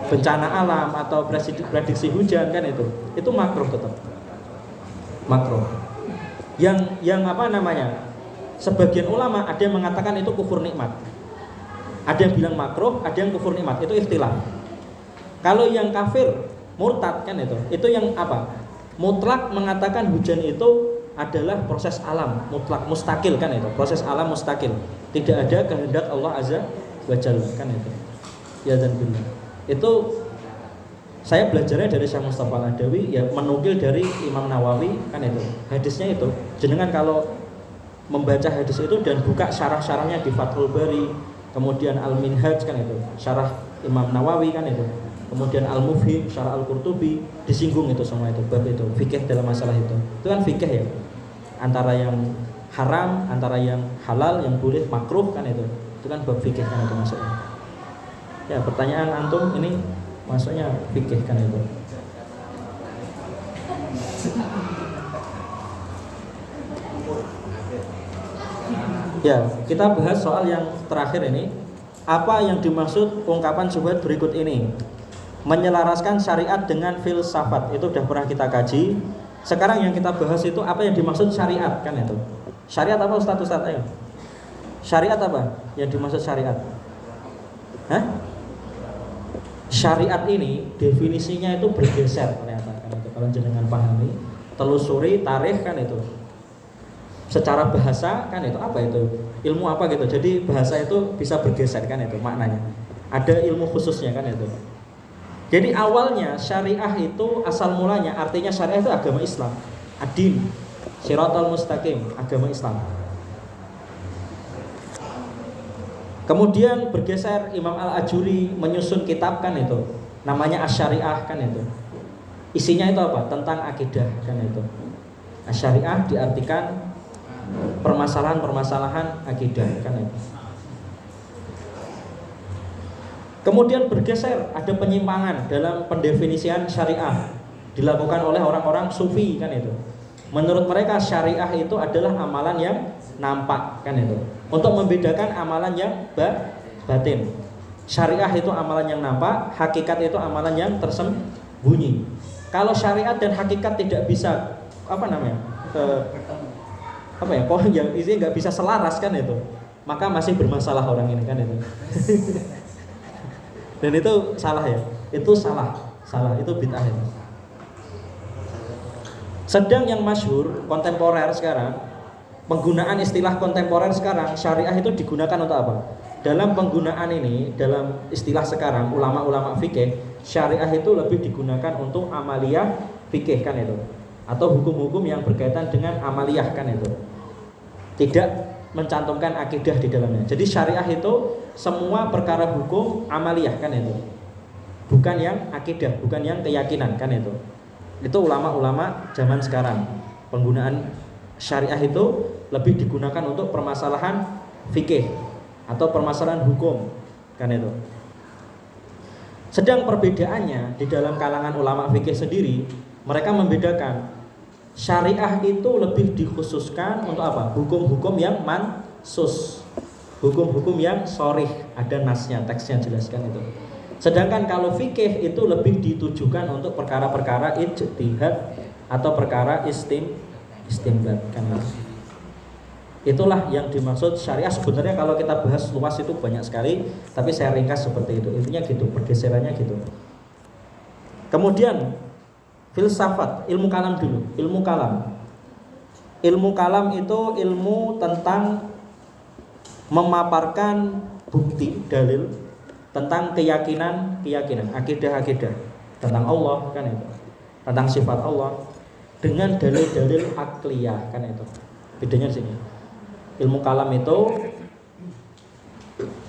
bencana alam atau prediksi hujan kan itu makruh, tetap makruh. Yang sebagian ulama ada yang mengatakan itu kufur nikmat, ada yang bilang makruh, ada yang kufur nikmat, itu ikhtilaf. Kalau yang kafir murtad kan itu yang mutlak mengatakan hujan itu adalah proses alam, mutlak mustakil kan itu, proses alam mustakil, tidak ada kehendak Allah Azza wa Jalla kan itu. Ya dan benar. Itu Saya belajarnya dari Syekh Mustafa Al-Adawi, ya menukil dari Imam Nawawi kan itu. Hadisnya itu. Jenengan kalau membaca hadis itu dan buka syarah-syarahnya di Fathul Bari, kemudian Al-Minhaj kan itu, syarah Imam Nawawi kan itu. Kemudian Al-Mufhim, syarah Al-Qurtubi, disinggung itu semua itu, bab itu, fikih dalam masalah itu. Itu kan fikih ya. Antara yang haram, antara yang halal, yang boleh, makruh kan itu. Itu kan bab fikih kan itu maksudnya. Ya, pertanyaan antum ini maksudnya fikih kan itu. Ya, kita bahas soal yang terakhir ini. Apa yang dimaksud ungkapan syubhat berikut ini? Menyelaraskan syariat dengan filsafat. Itu sudah pernah kita kaji. Sekarang yang kita bahas itu apa yang dimaksud syariat kan itu. Syariat apa Ustaz? Ayo. Syariat apa yang dimaksud syariat? Hah? Syariat ini definisinya itu bergeser ternyata kan itu. Kalau jenengan pahami, telusuri tarikh kan itu. Secara bahasa kan itu apa itu? Ilmu apa gitu. Jadi bahasa itu bisa bergeser kan itu maknanya. Ada ilmu khususnya kan itu. Jadi awalnya syariah itu asal mulanya artinya syariah itu agama Islam. Ad-din, Shiratal Mustaqim, agama Islam. Kemudian bergeser Imam Al-Ajuri menyusun kitab kan itu. Namanya Asy-Syariah kan itu. Isinya itu apa? Tentang akidah kan itu. Asy-Syariah diartikan permasalahan-permasalahan akidah kan itu. Kemudian bergeser ada penyimpangan dalam pendefinisian syariah dilakukan oleh orang-orang sufi kan itu. Menurut mereka syariah itu adalah amalan yang nampak kan itu. Untuk membedakan amalan yang batin. Syariah itu amalan yang nampak, hakikat itu amalan yang tersembunyi. Kalau syariat dan hakikat tidak bisa kok yang isinya nggak bisa selaras kan itu, maka masih bermasalah orang ini kan itu. Dan itu salah ya, itu salah, itu bid'ah itu. Sedang yang masyhur kontemporer sekarang, penggunaan istilah kontemporer sekarang, syariah itu digunakan untuk apa? Dalam penggunaan ini, dalam istilah sekarang ulama-ulama fikih, syariah itu lebih digunakan untuk amaliyah fikih kan itu, atau hukum-hukum yang berkaitan dengan amaliyah kan itu. Tidak mencantumkan akidah di dalamnya. Jadi syariah itu semua perkara hukum amaliyah kan itu. Bukan yang akidah, bukan yang keyakinan kan itu. Itu ulama-ulama zaman sekarang. Penggunaan syariah itu lebih digunakan untuk permasalahan fikih atau permasalahan hukum kan itu. Sedang perbedaannya di dalam kalangan ulama fikih sendiri, mereka membedakan syariah itu lebih dikhususkan untuk apa? Hukum-hukum yang mansus, hukum-hukum yang sharih, ada nasnya, teksnya jelaskan itu. Sedangkan kalau fikih itu lebih ditujukan untuk perkara-perkara ijtihad atau perkara istinbat kan. Itulah yang dimaksud syariah. Sebenarnya kalau kita bahas luas itu banyak sekali, tapi saya ringkas seperti itu. Intinya gitu, pergeserannya gitu. Kemudian filsafat, ilmu kalam dulu. Ilmu kalam itu ilmu tentang memaparkan bukti, dalil tentang keyakinan, akidah tentang Allah kan itu, tentang sifat Allah dengan dalil-dalil akliyah kan itu. Bedanya di sini. Ilmu kalam itu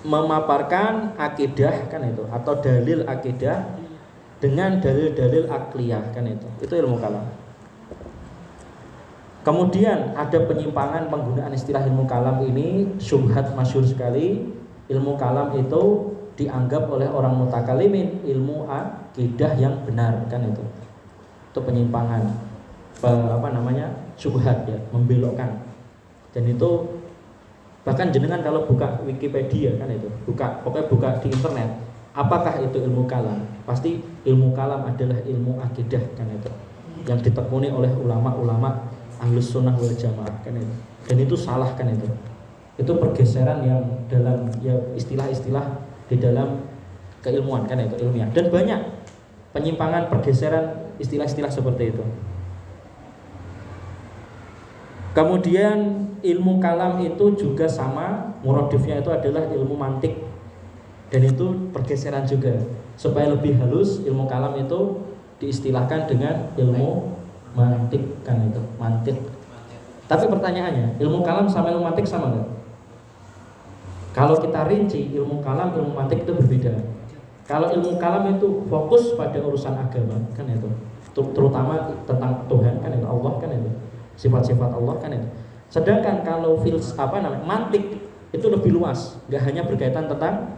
memaparkan akidah kan itu, atau dalil akidah dengan dalil-dalil akliyah kan itu ilmu kalam. Kemudian ada penyimpangan penggunaan istilah ilmu kalam ini, syubhat masyhur sekali. Ilmu kalam itu dianggap oleh orang mutakalimin ilmu akidah yang benar kan itu. Itu penyimpangan, syubhat ya, membelokkan. Dan itu bahkan jenengan kalau buka Wikipedia kan itu, pokoknya buka di internet, apakah itu ilmu kalam? Pasti ilmu kalam adalah ilmu akidah kan itu, yang ditekuni oleh ulama-ulama Ahlus Sunnah wal Jamaah kan itu. Dan itu salah kan itu. Itu pergeseran yang dalam ya istilah-istilah di dalam keilmuan kan itu, ilmiah. Dan banyak penyimpangan, pergeseran istilah-istilah seperti itu. Kemudian ilmu kalam itu juga sama, muradifnya itu adalah ilmu mantik. Dan itu pergeseran juga. Supaya lebih halus, ilmu kalam itu diistilahkan dengan ilmu mantik kan itu, mantik. Tapi pertanyaannya, ilmu kalam sama ilmu mantik sama nggak? Kalau kita rinci, ilmu kalam, ilmu mantik itu berbeda. Kalau ilmu kalam itu fokus pada urusan agama kan itu, terutama tentang Tuhan kan itu, Allah kan itu, sifat-sifat Allah kan itu. Sedangkan kalau mantik itu lebih luas, nggak hanya berkaitan tentang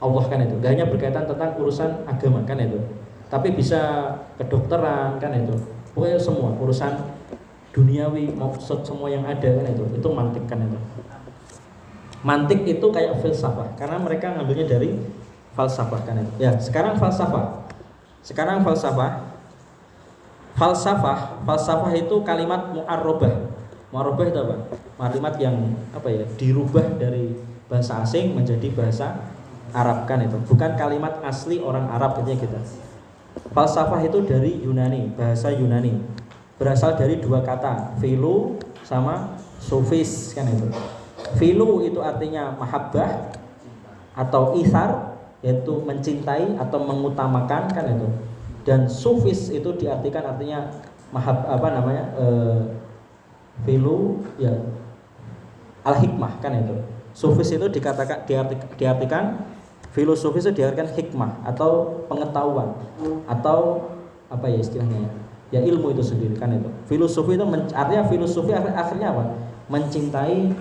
Allah kan itu, nggak hanya berkaitan tentang urusan agama kan itu, tapi bisa kedokteran kan itu, pokoknya semua urusan duniawi maksud semua yang ada kan itu mantik kan itu. Mantik itu kayak filsafah karena mereka ngambilnya dari falsafah kan itu. Ya, sekarang falsafah. Falsafah itu kalimat mu'arrobah. Mu'arrobah itu apa? Kalimat yang dirubah dari bahasa asing menjadi bahasa Arab kan itu. Bukan kalimat asli orang Arab gitu. Falsafah itu dari Yunani, bahasa Yunani. Berasal dari dua kata, philo sama sofis kan itu. Philo itu artinya mahabbah atau ithar, yaitu mencintai atau mengutamakan kan itu. Dan sufis itu diartikan artinya philo ya al-hikmah kan itu. Sufis itu diartikan filosofis itu diartikan hikmah atau pengetahuan atau istilahnya ya ilmu itu sendiri kan itu. Filosofi itu artinya filosofi akhirnya apa? Mencintai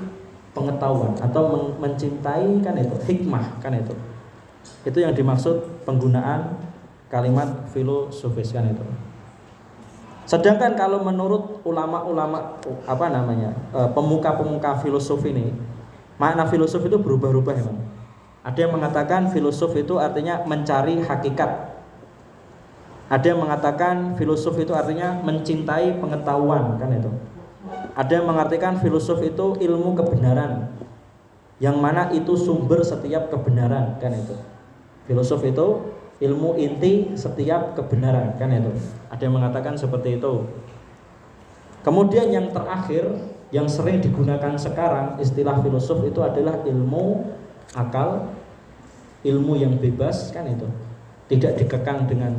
pengetahuan atau mencintai kan itu hikmah kan itu. Itu yang dimaksud penggunaan kalimat filosofis kan itu. Sedangkan kalau menurut ulama-ulama pemuka-pemuka filosofi ini, makna filosofi itu berubah-ubah memang. Ada yang mengatakan filosofi itu artinya mencari hakikat. Ada yang mengatakan filosofi itu artinya mencintai pengetahuan kan itu. Ada yang mengartikan filosofi itu ilmu kebenaran, yang mana itu sumber setiap kebenaran kan itu. Filosofi itu ilmu inti setiap kebenaran kan itu. Ada yang mengatakan seperti itu. Kemudian yang terakhir yang sering digunakan sekarang istilah filosof itu adalah ilmu akal, ilmu yang bebas kan itu. Tidak dikekang dengan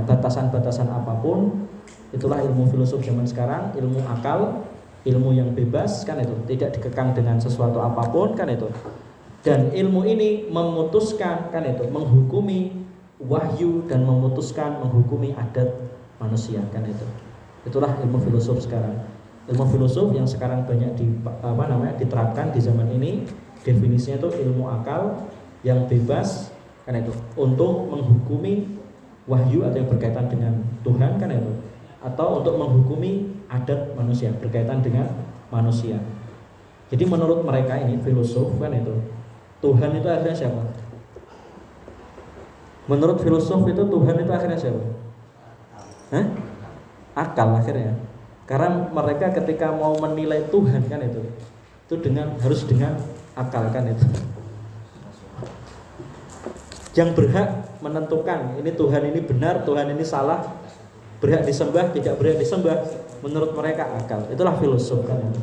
batasan-batasan apapun. Itulah ilmu filosof zaman sekarang, ilmu akal, ilmu yang bebas kan itu, tidak dikekang dengan sesuatu apapun kan itu. Dan ilmu ini memutuskan kan itu, menghukumi wahyu dan memutuskan menghukumi adat manusia kan itu. Itulah ilmu filosof sekarang. Ilmu filosof yang sekarang banyak diterapkan di zaman ini, definisinya itu ilmu akal yang bebas kan itu, untuk menghukumi wahyu atau yang berkaitan dengan Tuhan kan itu, atau untuk menghukumi adat manusia berkaitan dengan manusia. Jadi menurut mereka ini filosof kan itu, Tuhan itu akhirnya siapa? Menurut filosof itu Tuhan itu akhirnya siapa? Akal akhirnya. Karena mereka ketika mau menilai Tuhan kan itu harus dengan akal kan itu. Yang berhak menentukan ini Tuhan ini benar, Tuhan ini salah, berhak disembah, tidak berhak disembah, menurut mereka akal. Itulah filosof kan itu.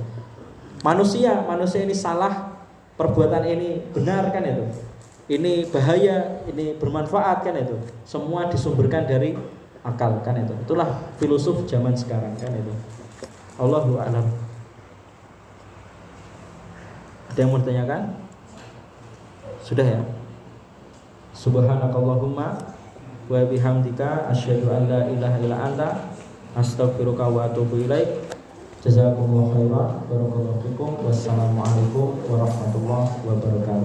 Manusia ini salah, perbuatan ini benar kan itu. Ini bahaya, ini bermanfaat kan itu. Semua disumberkan dari akal kan itu. Itulah filosof zaman sekarang kan itu. Allahu a'lam. Ada yang mau ditanyakan? Sudah ya? Subhanakallahumma wa bihamdika asyhadu an la ilaha illa anta astaghfiruka wa atubu ilaik. Jazakumullahu khairan. Barakallahu fikum. Wassalamualaikum warahmatullahi wabarakatuh.